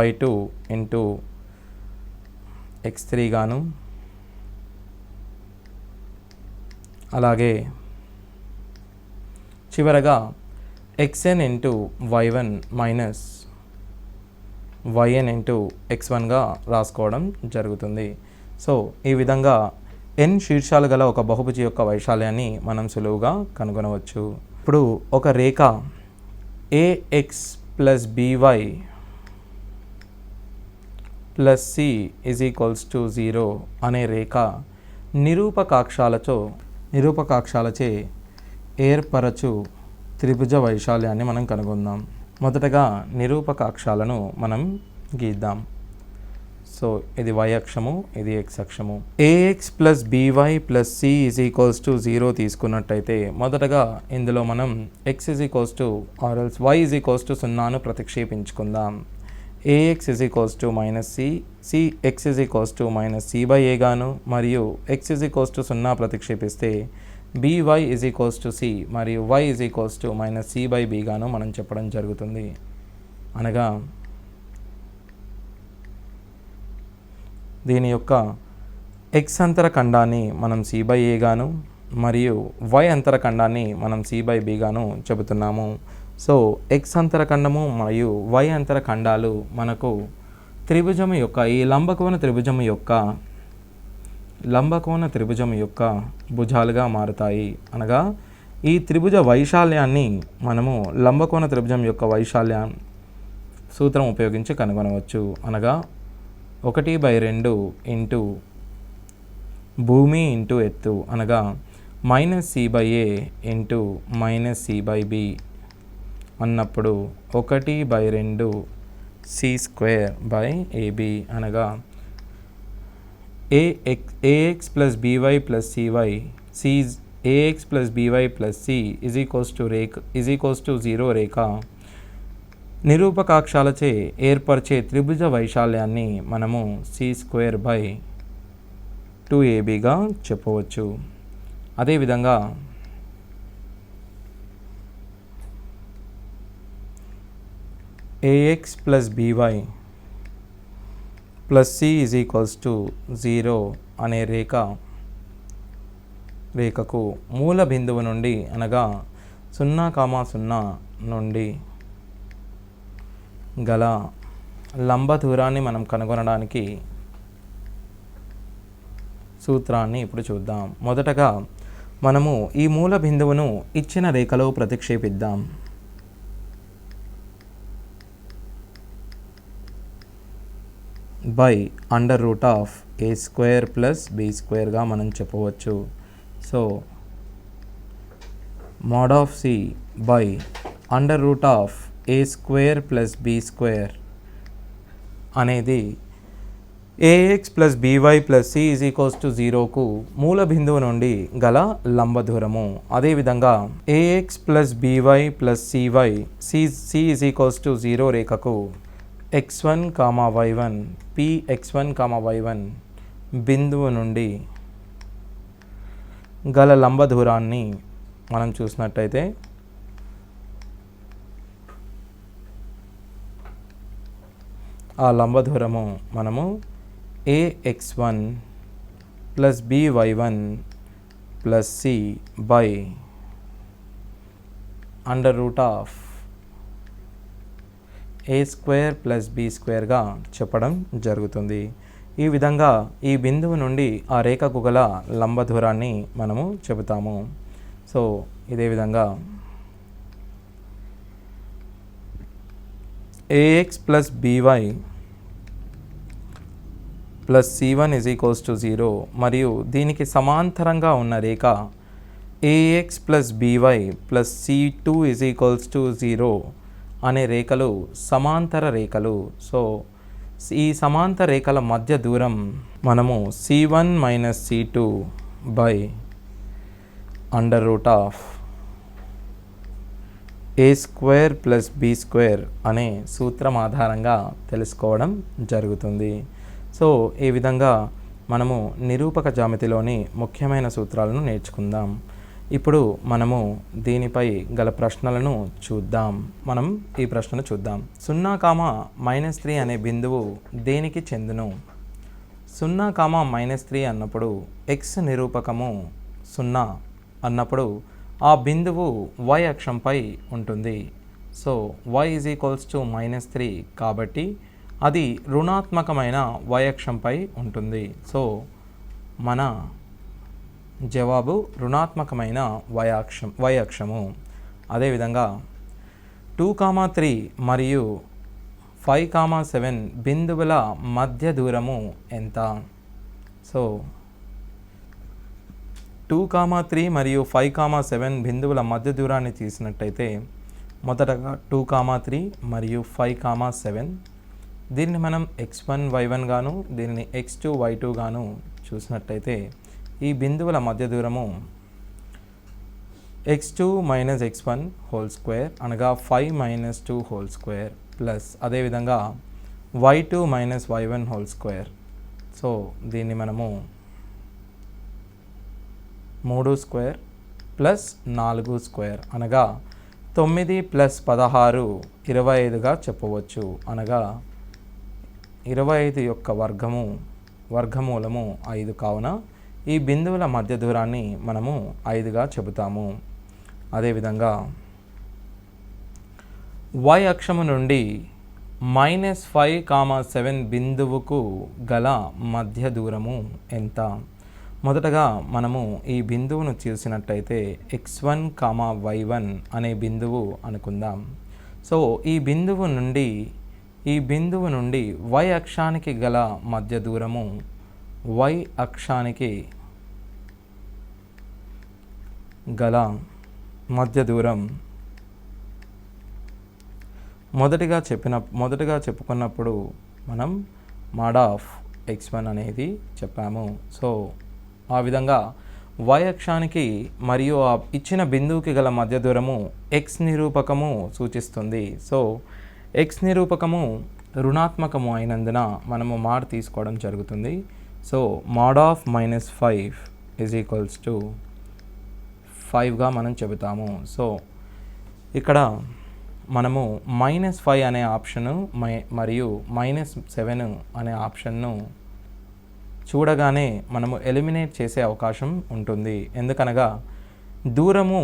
y2 into x3 గాను, అలాగే చివరగా xn into y1 minus yn into x1గా రాసుకోవడం జరుగుతుంది. సో ఈ విధంగా n శీర్షాలు గల ఒక బహుభుజి యొక్క వైశాల్యాన్ని మనం సులువుగా కనుగొనవచ్చు. ఇప్పుడు ఒక రేఖ ax plus by plus c is equals to 0 అనే రేఖ నిరూపకాక్షాలచే ఏర్పరచు త్రిభుజ వైశాల్యాన్ని మనం కనుగొందాం. మొదటగా నిరూపకాక్షాలను మనం గీద్దాం. సో ఇది y అక్షము, ఇది x అక్షము. ax plus by plus c is equals to 0 తీసుకున్నట్టయితే మొదటగా ఇందులో మనం x is equals to or else y is equals to 0ను ప్రతిక్షేపించుకుందాం. ax is equals to minus c x is equals to minus c by a గాను, మరియు x is equals to 0 ప్రతిక్షేపిస్తే by is equals to c మరియు y is equals to minus c by b గాను మనం చెప్పడం జరుగుతుంది. అనగా దీని యొక్క x అంతర ఖండాన్ని మనం c బై a గాను, మరియు y అంతర ఖండాన్ని మనం c బై b గాను చెబుతున్నాము. సో x అంతర ఖండము మరియు y అంతర ఖండాలు మనకు త్రిభుజము యొక్క ఈ లంబకోణ త్రిభుజము యొక్క భుజాలుగా మారుతాయి. అనగా ఈ త్రిభుజ వైశాల్యాన్ని మనము లంబకోణ త్రిభుజం యొక్క వైశాల్యం సూత్రం ఉపయోగించి కనుగొనవచ్చు. అనగా 1/2 ఇంటూ భూమి ఇంటూ ఎత్తు, అనగా minus c by a into minus c by b అన్నప్పుడు 1/2 c² బై ab, అనగా ax plus by plus cy ax plus by plus c is equals to 0 రేఖ నిరూపకాక్షాలచే ఏర్పరిచే త్రిభుజ వైశాల్యాన్ని మనము c² బై 2ab చెప్పవచ్చు. అదేవిధంగా ax plus by plus c is equals to 0 అనే రేఖకు మూల బిందువు నుండి, అనగా 0,0 నుండి గల లంబ దూరాన్ని మనం కనుగొనడానికి సూత్రాన్ని ఇప్పుడు చూద్దాం. మొదటగా మనము ఈ మూల బిందువును ఇచ్చిన రేఖలో ప్రతిక్షేపిద్దాం. బై √a² ప్లస్ b² మనం చెప్పవచ్చు. So mod of c by √a² plus b² అనేది ax plus by plus c is equals to 0కు మూల బిందువు నుండి గల లంబ దూరము. అదేవిధంగా ax plus by plus cy c is equals to 0 రేఖకు x1, y1 px1, y1 బిందువు నుండి గల లంబ దూరాన్ని మనం చూసినట్టయితే ఆ లంబ దూరము మనము ax1 plus by1 plus c by under root of A square plus b స్క్వేర్గా చెప్పడం జరుగుతుంది. ఈ విధంగా ఈ బిందువు నుండి ఆ రేఖకు గల లంబ దూరాన్ని మనము చెబుతాము. సో ఇదే విధంగా AX plus b y plus C1 = 0 మరియు దీనికి సమాంతరంగా ఉన్న రేఖ a x plus b y plus C2 = 0 అనే రేఖలు సమాంతర రేఖలు. సో ఈ సమాంతర రేఖల మధ్య దూరం మనము C1 - C2 by under root of A square plus B square అనే సూత్రం ఆధారంగా తెలుసుకోవడం జరుగుతుంది. సో ఈ విధంగా మనము నిరూపక జ్యామితిలోని ముఖ్యమైన సూత్రాలను నేర్చుకుందాం. ఇప్పుడు మనము దీనిపై గల ప్రశ్నలను చూద్దాం. మనం ఈ ప్రశ్నను చూద్దాం. 0, -3 అనే బిందువు దేనికి చెందును? 0, -3 అన్నప్పుడు x నిరూపకము 0 అన్నప్పుడు ఆ బిందువు y అక్షంపై ఉంటుంది. సో y =-3 కాబట్టి అది రుణాత్మకమైన y అక్షంపై ఉంటుంది. సో మన జవాబు రుణాత్మకమైన y అక్షము. అదేవిధంగా 2, 3 మరియు 5, 7 బిందువుల మధ్య దూరము ఎంత? సో 2, 3 మరియు 5, 7 బిందువుల మధ్య దూరాన్ని తీసినట్టయితే మొదటగా 2, 3 మరియు 5, 7 దీన్ని మనం x1 y1 గాను దీనిని x2 y2 గాను చూసినట్టయితే ఈ బిందువుల మధ్య దూరము x2 - x1 హోల్ స్క్వేర్ అనగా 5 - 2 హోల్ స్క్వేర్ ప్లస్ అదేవిధంగా y2 - y1 whole square. So దీన్ని మనము 3 స్క్వేర్ ప్లస్ 4 స్క్వేర్ అనగా 9 + 16 25గా చెప్పవచ్చు. అనగా 25 యొక్క వర్గమూలము 5 కావున ఈ బిందువుల మధ్య దూరాన్ని మనము 5గా చెబుతాము. అదేవిధంగా y అక్షము నుండి -5, 7 బిందువుకు గల మధ్య దూరము ఎంత? మొదటగా మనము ఈ బిందువును చూసినట్టయితే x1, y1 అనే బిందువు అనుకుందాం. సో ఈ బిందువు నుండి y అక్షానికి గల మధ్య దూరము y అక్షానికి గల మధ్య దూరం మొదటగా చెప్పుకున్నప్పుడు మనం mod ఆఫ్ x1 అనేది చెప్పాము. సో ఆ విధంగా y అక్షానికి మరియు ఆ ఇచ్చిన బిందువుకి గల మధ్య దూరము x నిరూపకము సూచిస్తుంది. సో x నిరూపకము రుణాత్మకము అయినందున మనము mod తీసుకోవడం జరుగుతుంది. సో mod ఆఫ్ -5 5గా మనం చెబుతాము. సో ఇక్కడ మనము -5 అనే ఆప్షను మరియు -7 అనే ఆప్షన్ను చూడగానే మనము ఎలిమినేట్ చేసే అవకాశం ఉంటుంది. ఎందుకనగా దూరము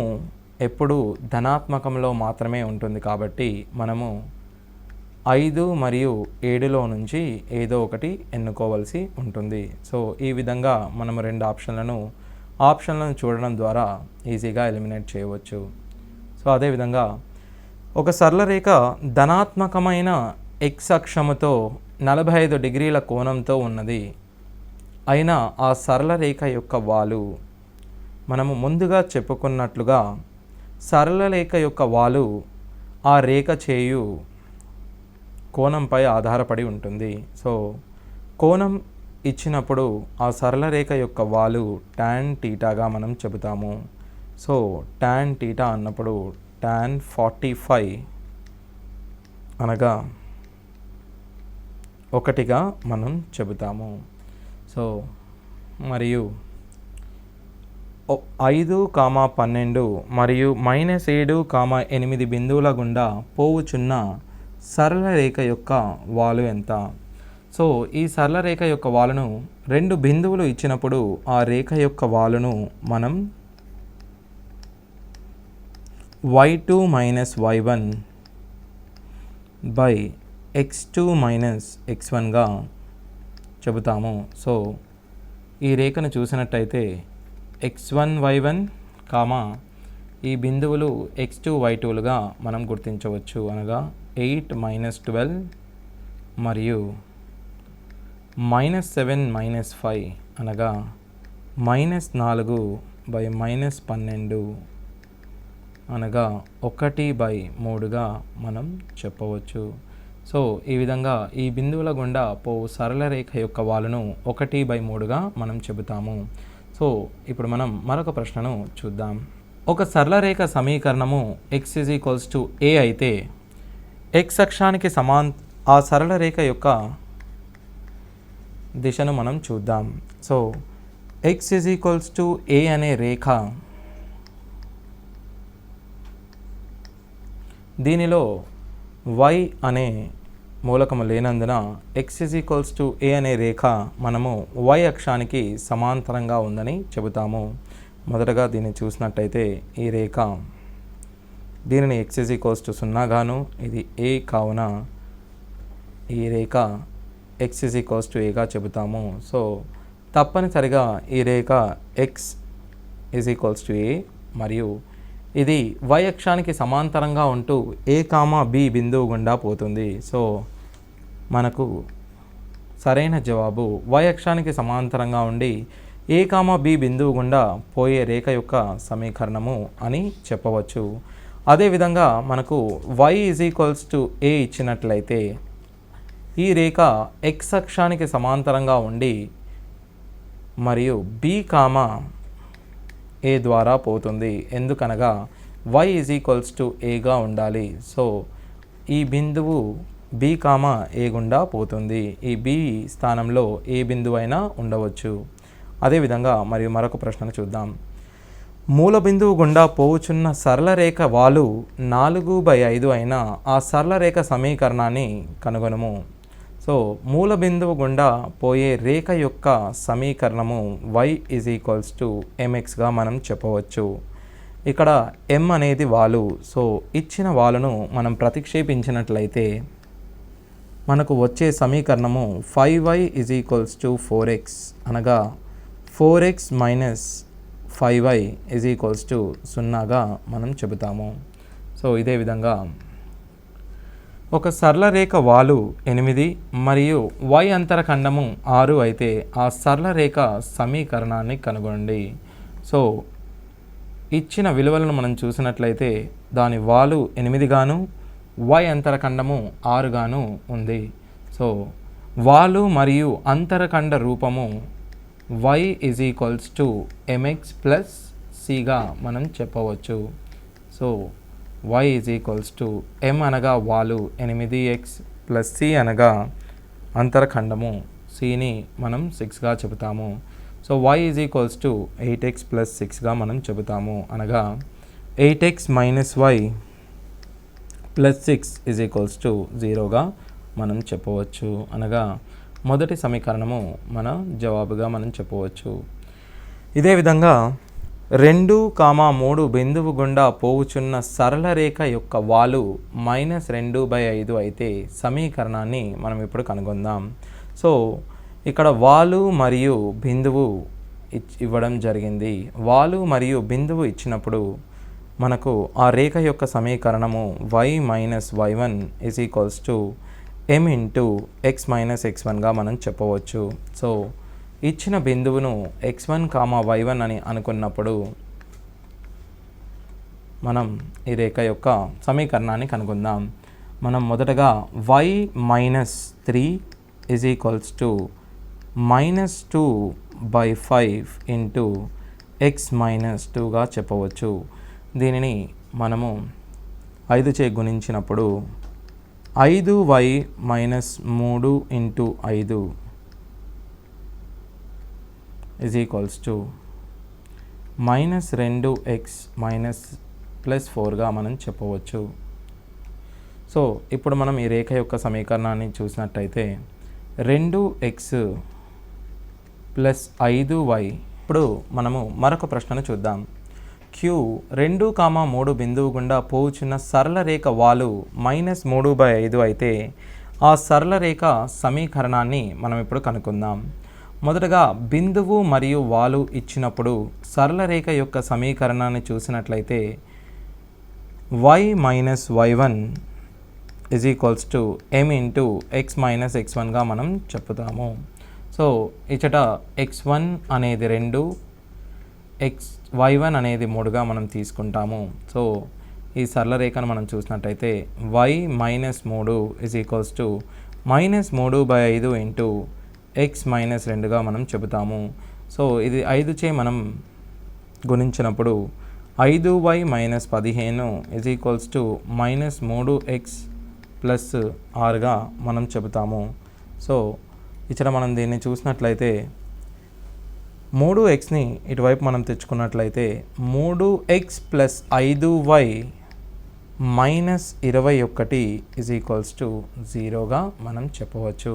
ఎప్పుడు ధనాత్మకంలో మాత్రమే ఉంటుంది కాబట్టి మనము 5 మరియు 7లో నుంచి ఏదో ఒకటి ఎన్నుకోవాల్సి ఉంటుంది. సో ఈ విధంగా మనము 2 ఆప్షన్లను చూడడం ద్వారా ఈజీగా ఎలిమినేట్ చేయవచ్చు. సో అదేవిధంగా ఒక సరళ రేఖ ధనాత్మకమైన x అక్షముతో 45 డిగ్రీల కోణంతో ఉన్నది అయినా ఆ సరళ రేఖ యొక్క వాలు మనము ముందుగా చెప్పుకున్నట్లుగా సరళ రేఖ యొక్క వాలు ఆ రేఖ చేయు కోణంపై ఆధారపడి ఉంటుంది. సో కోణం ఇచ్చినప్పుడు ఆ సరళ రేఖ యొక్క వాలు tan θగా మనం చెబుతాము. సో tan θ అన్నప్పుడు tan 45 అనగా 1గా మనం చెబుతాము. సో మరియు 5, 12 మరియు -7, 8 బిందువుల గుండా పోవుచున్న సరళ రేఖ యొక్క వాలు ఎంత? సో ఈ సరళ రేఖ యొక్క వాలును రెండు బిందువులు ఇచ్చినప్పుడు ఆ రేఖ యొక్క వాలును మనం y2 minus y1 by x2 minus x1గా చెబుతాము. సో ఈ రేఖను చూసినట్టయితే x1 y1 కామా ఈ బిందువులు x2 y2లుగా మనం గుర్తించవచ్చు. అనగా 8 మైనస్ 12 మరియు -7 - 5 అనగా -4 బై -12 అనగా 1/3గా మనం చెప్పవచ్చు. సో ఈ విధంగా ఈ బిందువుల గుండా పోవు సరళ రేఖ యొక్క వాలును 1/3గా మనం చెబుతాము. సో ఇప్పుడు మనం మరొక ప్రశ్నను చూద్దాం. ఒక సరళ రేఖ సమీకరణము x = a అయితే x అక్షానికి ఆ సరళ రేఖ యొక్క దిశను మనం చూద్దాం. సో x = a అనే రేఖ దీనిలో y అనే మూలకము లేనందున x = a అనే రేఖ మనము y అక్షానికి సమాంతరంగా ఉందని చెబుతాము. మొదటగా దీన్ని చూసినట్టయితే ఈ రేఖ దీనిని x = 0 గాను ఇది a కావున ఈ రేఖ x = a గా చెబుతాము. సో తప్పనిసరిగా ఈ రేఖ x = a మరియు ఇది y అక్షానికి సమాంతరంగా ఉంటూ a, b బిందువు గుండా పోతుంది. సో మనకు సరైన జవాబు y అక్షానికి సమాంతరంగా ఉండి a, b బిందువు గుండా పోయే రేఖ యొక్క సమీకరణము అని చెప్పవచ్చు. అదేవిధంగా మనకు y = a ఇచ్చినట్లయితే ఈ రేఖ x అక్షానికి సమాంతరంగా ఉండి మరియు b, a ద్వారా పోతుంది. ఎందుకనగా y = a ఉండాలి. సో ఈ బిందువు b, a గుండా పోతుంది. ఈ b స్థానంలో ఏ బిందువు అయినా ఉండవచ్చు. అదేవిధంగా మరియు మరొక ప్రశ్నను చూద్దాం. మూల బిందువు గుండా పోవుచున్న సరళ రేఖ వాలు 4/5 అయిన ఆ సరళ రేఖ సమీకరణాన్ని కనుగొనము. సో మూల బిందువు గుండా పోయే రేఖ యొక్క సమీకరణము y = mxగా మనం చెప్పవచ్చు. ఇక్కడ m అనేది వాలు. సో ఇచ్చిన వాలును మనం ప్రతిక్షేపించినట్లయితే మనకు వచ్చే సమీకరణము 5y = 4x అనగా 4x - 5y = 0గా మనం చెబుతాము. సో ఇదే విధంగా ఒక సరళ రేఖ వాలు 8 మరియు y అంతరఖండము 6 అయితే ఆ సరళ రేఖ సమీకరణాన్ని కనుగొనండి. సో ఇచ్చిన విలువలను మనం చూసినట్లయితే దాని వాలు 8 గాను y అంతరఖండము 6 గాను ఉంది. సో వాలు మరియు అంతరఖండ రూపము y = mx + cగా మనం చెప్పవచ్చు. సో y = m అనగా వాలు 8x + c అనగా అంతరఖండము cని మనం 6గా చెబుతాము. సో y = 8x + 6గా మనం చెబుతాము. అనగా 8x - y + 6 = 0గా మనం చెప్పవచ్చు. అనగా మొదటి సమీకరణము మన జవాబుగా మనం చెప్పవచ్చు. ఇదే విధంగా 2, 3 బిందువు గుండా పోవుచున్న సరళ రేఖ యొక్క వాలు -2/5 అయితే సమీకరణాన్ని మనం ఇప్పుడు కనుగొందాం. సో ఇక్కడ వాలు మరియు బిందువు ఇవ్వడం జరిగింది. వాలు మరియు బిందువు ఇచ్చినప్పుడు మనకు ఆ రేఖ యొక్క సమీకరణము y - y1 = m × x - x1గా మనం చెప్పవచ్చు. సో ఇచ్చిన బిందువును x1, y1 అని అనుకున్నప్పుడు మనం ఈ రేఖ యొక్క సమీకరణాన్ని కనుగొందాం. మనం మొదటగా y - 3 = -2/5 × x - 2గా చెప్పవచ్చు. దీనిని మనము 5చే గుణించినప్పుడు 5y - 3 × 5 -2x +4గా మనం చెప్పవచ్చు. సో ఇప్పుడు మనం ఈ రేఖ యొక్క సమీకరణాన్ని చూసినట్టయితే 2x ప్లస్ 5y. ఇప్పుడు మనము మరొక ప్రశ్నను చూద్దాం. Q 2, 3 బిందువు గుండా పోవుచున్న సరళ రేఖ వాలు -3/5 అయితే ఆ సరళ రేఖ సమీకరణాన్ని మనం ఇప్పుడు కనుక్కుందాం. మొదటగా బిందువు మరియు వాలు ఇచ్చినప్పుడు సరళ రేఖ యొక్క సమీకరణాన్ని చూసినట్లయితే y minus y1 is equals to m into x minus x1గా మనం చెప్పుతాము. సో ఇచ్చట x1 అనేది 2, y1 అనేది 3గా మనం తీసుకుంటాము. సో ఈ సరళ రేఖను మనం చూసినట్టయితే y minus 3 is equals to -3/5 into x minus 2గా మనం చెబుతాము. సో ఇది 5 చే మనం గుణించినప్పుడు 5y minus 15 is equals to -3x plus 6గా మనం చెబుతాము. సో ఇక్కడ మనం దీన్ని చూసినట్లయితే 3xని ఇటువైపు మనం తెచ్చుకున్నట్లయితే 3x plus 5y minus 21 is equals to 0గా మనం చెప్పవచ్చు.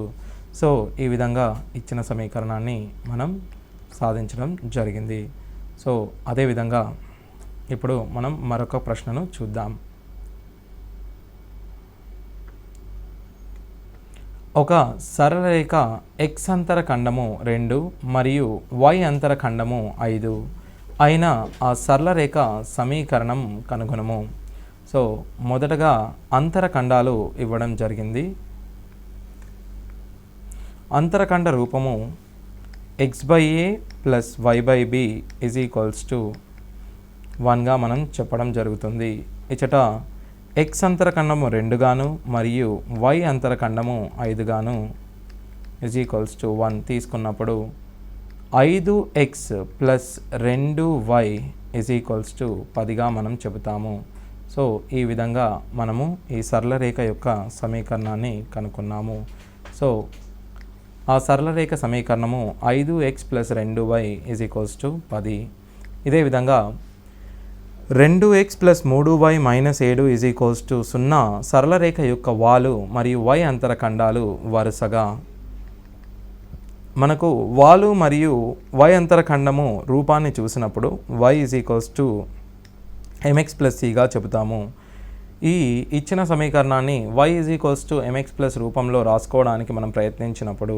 సో ఈ విధంగా ఇచ్చిన సమీకరణాన్ని మనం సాధించడం జరిగింది. సో అదేవిధంగా ఇప్పుడు మనం మరొక ప్రశ్నను చూద్దాం. ఒక సరళ రేఖ x అంతర ఖండము 2 మరియు y అంతర ఖండము 5 అయిన ఆ సరళ రేఖ సమీకరణం కనుగొనము. సో మొదటగా అంతర ఖండాలు ఇవ్వడం జరిగింది. అంతరఖండ రూపము x/a plus y/b is equals to 1గా మనం చెప్పడం జరుగుతుంది. ఇచ్చట x అంతరఖండము 2 గాను మరియు y అంతరఖండము 5 గాను ఇజ్ ఈక్వల్స్ టు 1 తీసుకున్నప్పుడు 5x plus 2y is equals to 10గా మనం చెబుతాము. సో ఈ విధంగా మనము ఈ సరళ రేఖ యొక్క సమీకరణాన్ని కనుక్కున్నాము. సో ఆ సరళ రేఖ సమీకరణము 5x plus 2y is equals to 10. ఇదే విధంగా 2x plus 3y minus 7 is equals to 0 సరళ రేఖ యొక్క వాలు మరియు y అంతర ఖండాలు వరుసగా మనకు వాలు మరియు y అంతర ఖండము రూపాన్ని చూసినప్పుడు y is equals to mx plus cగా చెబుతాము. ఈ ఇచ్చిన సమీకరణాన్ని y is equals to mx plus రూపంలో రాసుకోవడానికి మనం ప్రయత్నించినప్పుడు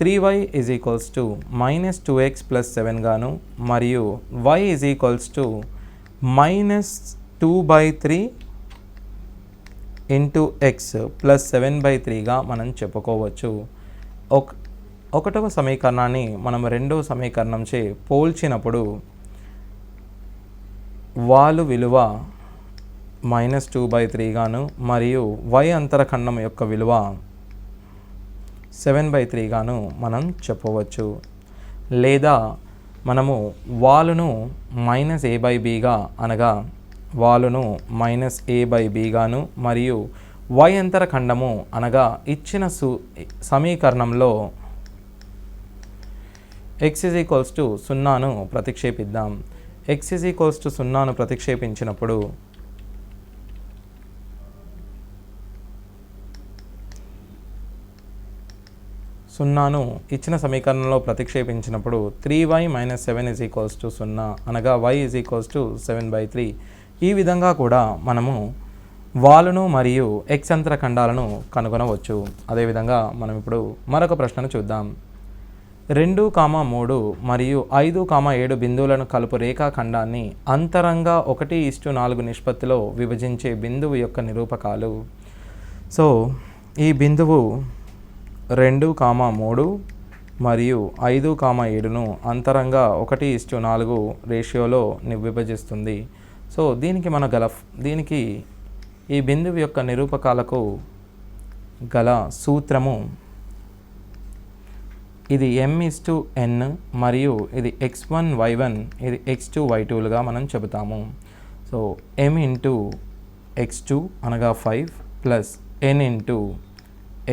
3y is equals to -2x plus 7 గాను మరియు y is equals to -2/3 into x plus 7/3గా మనం చెప్పుకోవచ్చు. ఒకటవ సమీకరణాన్ని మనం రెండవ సమీకరణంచే పోల్చినప్పుడు వాలు విలువ -2/3 గాను మరియు y అంతర ఖండం యొక్క విలువ 7/3 గాను మనం చెప్పవచ్చు. లేదా మనము వాలును -a/bగా అనగా వాలును -a/b గాను మరియు y అంతర ఖండము అనగా ఇచ్చిన సమీకరణంలో x ఇజ్ ఈక్వల్స్ టు 0ను ప్రతిక్షేపిద్దాం. x ఇజ్ ఈక్వల్స్ టు 0ను ప్రతిక్షేపించినప్పుడు 0ను ఇచ్చిన సమీకరణంలో ప్రతిక్షేపించినప్పుడు 3y minus 7 is equals to 0 అనగా y ఇజ్ ఈక్వల్స్ టు 7/3. ఈ విధంగా కూడా మనము వాలును మరియు x అంతర ఖండాలను కనుగొనవచ్చు. అదేవిధంగా మనం ఇప్పుడు మరొక ప్రశ్నను చూద్దాం. 2, 3 మరియు 5, 7 బిందువులను కలుపు రేఖాఖండాన్ని అంతరంగా 1:4 నిష్పత్తిలో విభజించే బిందువు యొక్క నిరూపకాలు. సో ఈ బిందువు 2, 3 మరియు 5, 7ను అంతరంగా 1:4 రేషియోలో విభజిస్తుంది. సో దీనికి ఈ బిందువు యొక్క నిరూపకాలకు గల సూత్రము ఇది m/n మరియు ఇది x1 y1 ఇది x2 y2లుగా మనం చెబుతాము. సో m ఇంటూ x2 అనగా 5 ప్లస్ n ఇంటూ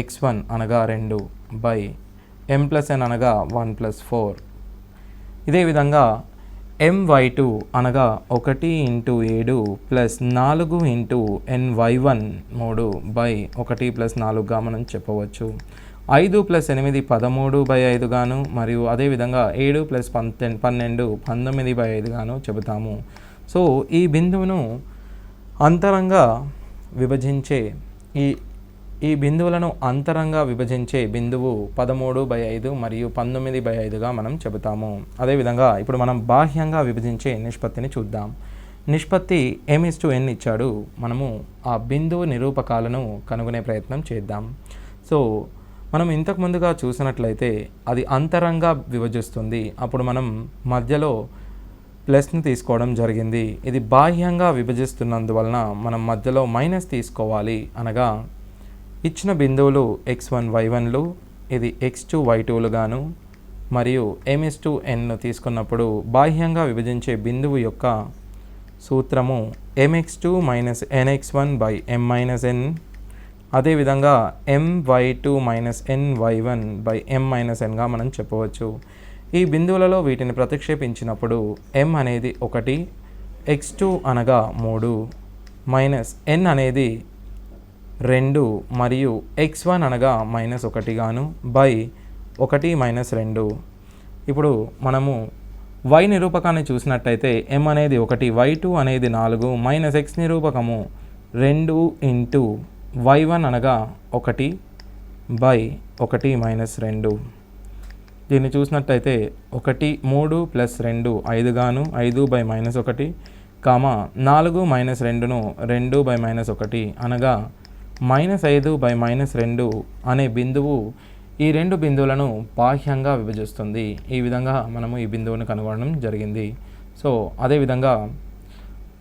x1 అనగా 2 బై m ప్లస్ n అనగా 1 ప్లస్ 4. ఇదే విధంగా my2 అనగా 1 into 7 plus 4 into ny1 3 by 1 plus 4గా మనం చెప్పవచ్చు. 5 + 8 13/5 గాను మరియు అదేవిధంగా 7 + 12 19/5 గాను చెబుతాము. సో ఈ బిందువును అంతరంగా విభజించే ఈ బిందువులను అంతరంగా విభజించే బిందువు 13/5 మరియు 19/5గా మనం చెబుతాము. అదేవిధంగా ఇప్పుడు మనం బాహ్యంగా విభజించే నిష్పత్తిని చూద్దాం. నిష్పత్తి m/n ఇచ్చాడు. మనము ఆ బిందువు నిరూపకాలను కనుగొనే ప్రయత్నం చేద్దాం. సో మనం ఇంతకు ముందుగా చూసినట్లయితే అది అంతరంగా విభజిస్తుంది. అప్పుడు మనం మధ్యలో ప్లస్ని తీసుకోవడం జరిగింది. ఇది బాహ్యంగా విభజిస్తున్నందువలన మనం మధ్యలో మైనస్ తీసుకోవాలి. అనగా ఇచ్చిన బిందువులు x1 y1లు, ఇది x2 y2లు గాను మరియు m/n తీసుకున్నప్పుడు బాహ్యంగా విభజించే బిందువు యొక్క సూత్రము mx2 - nx1/m-n, అదేవిధంగా my2 - ny1/m-nగా మనం చెప్పవచ్చు. ఈ బిందువులలో వీటిని ప్రతిక్షేపించినప్పుడు m అనేది 1, x2 అనగా 3, n అనేది 2 మరియు x1 అనగా -1 గాను (1 - 2). ఇప్పుడు మనము y నిరూపకాన్ని చూసినట్టయితే m అనేది 1, y2 అనేది 4 x నిరూపకము 2 ఇంటూ y1 అనగా 1 (1 - 2). దీన్ని చూసినట్టయితే 1 3 + 2 5 గాను 5/-1, 4 - 2ను 2/-1 అనగా -5/-2 అనే బిందువు ఈ రెండు బిందువులను బాహ్యంగా విభజిస్తుంది. ఈ విధంగా మనము ఈ బిందువును కనుగొనడం జరిగింది. సో అదేవిధంగా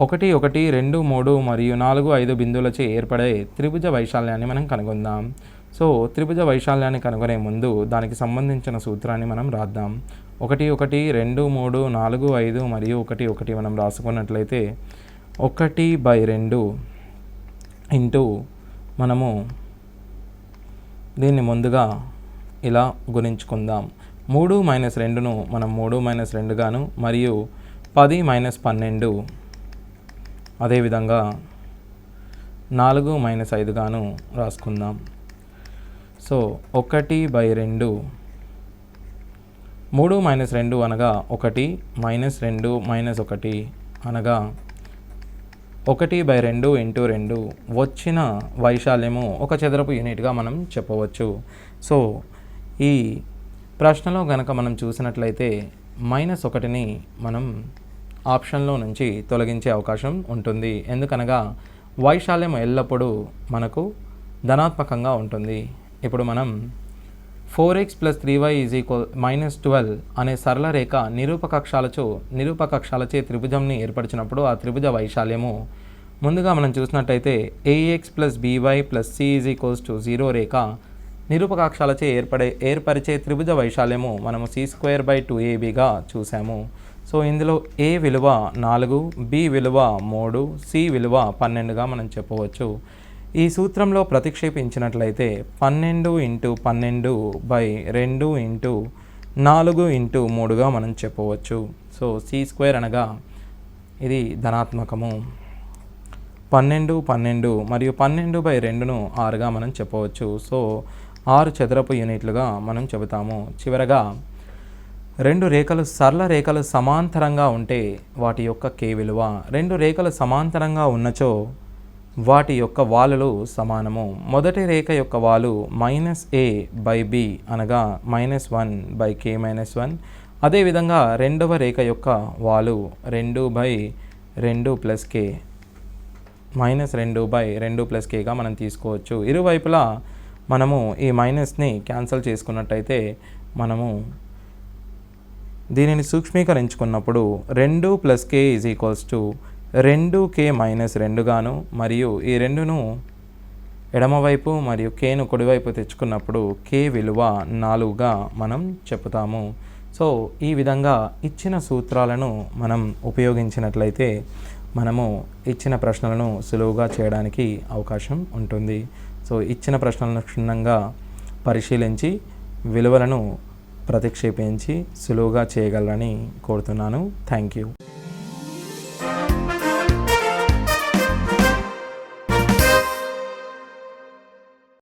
1 1 2 3 మరియు 4 5 బిందువులచే ఏర్పడే త్రిభుజ వైశాల్యాన్ని మనం కనుగొందాం. సో త్రిభుజ వైశాల్యాన్ని కనుగొనే ముందు దానికి సంబంధించిన సూత్రాన్ని మనం రాద్దాం. 1 1 2 3 4 5 మరియు 1 1 మనం రాసుకున్నట్లయితే 1/2 ఇంటూ మనము దీన్ని ముందుగా ఇలా గుణించుకుందాం. 3 - 2ను మనం 3 - 2 గాను మరియు 10 - 12 అదేవిధంగా 4 - 5 గాను రాసుకుందాం. సో 1/2 3 - 2 అనగా 1 -2 -1 అనగా 1/2 ఇంటూ 2 వచ్చిన వైశాల్యము ఒక చదరపు యూనిట్గా మనం చెప్పవచ్చు. సో ఈ ప్రశ్నలో గనక మనం చూసినట్లయితే -1ని మనం ఆప్షన్లో నుంచి తొలగించే అవకాశం ఉంటుంది. ఎందుకనగా వైశాల్యం ఎల్లప్పుడూ మనకు ధనాత్మకంగా ఉంటుంది. ఇప్పుడు మనం 4x + 3y - 12 అనే సరళ రేఖ నిరూపకక్షాలచే త్రిభుజంని ఏర్పరిచినప్పుడు ఆ త్రిభుజ వైశాల్యము ముందుగా మనం చూసినట్టయితే ax + by + c 0 రేఖ నిరూపకక్షాలచే ఏర్పరిచే త్రిభుజ వైశాల్యము మనము c²/2ab చూసాము. సో ఇందులో a విలువ 4, b విలువ 3, c విలువ 12గా మనం చెప్పవచ్చు. ఈ సూత్రంలో ప్రతిక్షేపించినట్లయితే 12 × 12/2 × 4 × 3గా మనం చెప్పవచ్చు. సో c² అనగా ఇది ధనాత్మకము. 12 12 మరియు 12/2ను 6గా మనం చెప్పవచ్చు. సో 6 చదరపు యూనిట్లుగా మనం చెబుతాము. చివరగా సరళ రేఖలు సమాంతరంగా ఉంటే వాటి యొక్క k విలువ, రెండు రేఖలు సమాంతరంగా ఉన్నచో వాటి యొక్క వాలులు సమానము. మొదటి రేఖ యొక్క వాలు -a/b అనగా -1/k-1. అదేవిధంగా రెండవ రేఖ యొక్క వాలు 2/2 + k -2/2 + kగా మనం తీసుకోవచ్చు. ఇరువైపులా మనము ఈ మైనస్ని క్యాన్సిల్ చేసుకున్నట్టయితే మనము దీనిని సూక్ష్మీకరించుకున్నప్పుడు 2 + k = 2k - 2 గాను మరియు ఈ 2ను ఎడమవైపు మరియు kను కుడివైపు తెచ్చుకున్నప్పుడు k విలువ 4గా మనం చెప్పుతాము. సో ఈ విధంగా ఇచ్చిన సూత్రాలను మనం ఉపయోగించినట్లయితే మనము ఇచ్చిన ప్రశ్నలను సులువుగా చేయడానికి అవకాశం ఉంటుంది. సో ఇచ్చిన ప్రశ్నలను క్షుణ్ణంగా పరిశీలించి విలువలను ప్రతిక్షేపించి సులువుగా చేయగలరని కోరుతున్నాను. Thank you.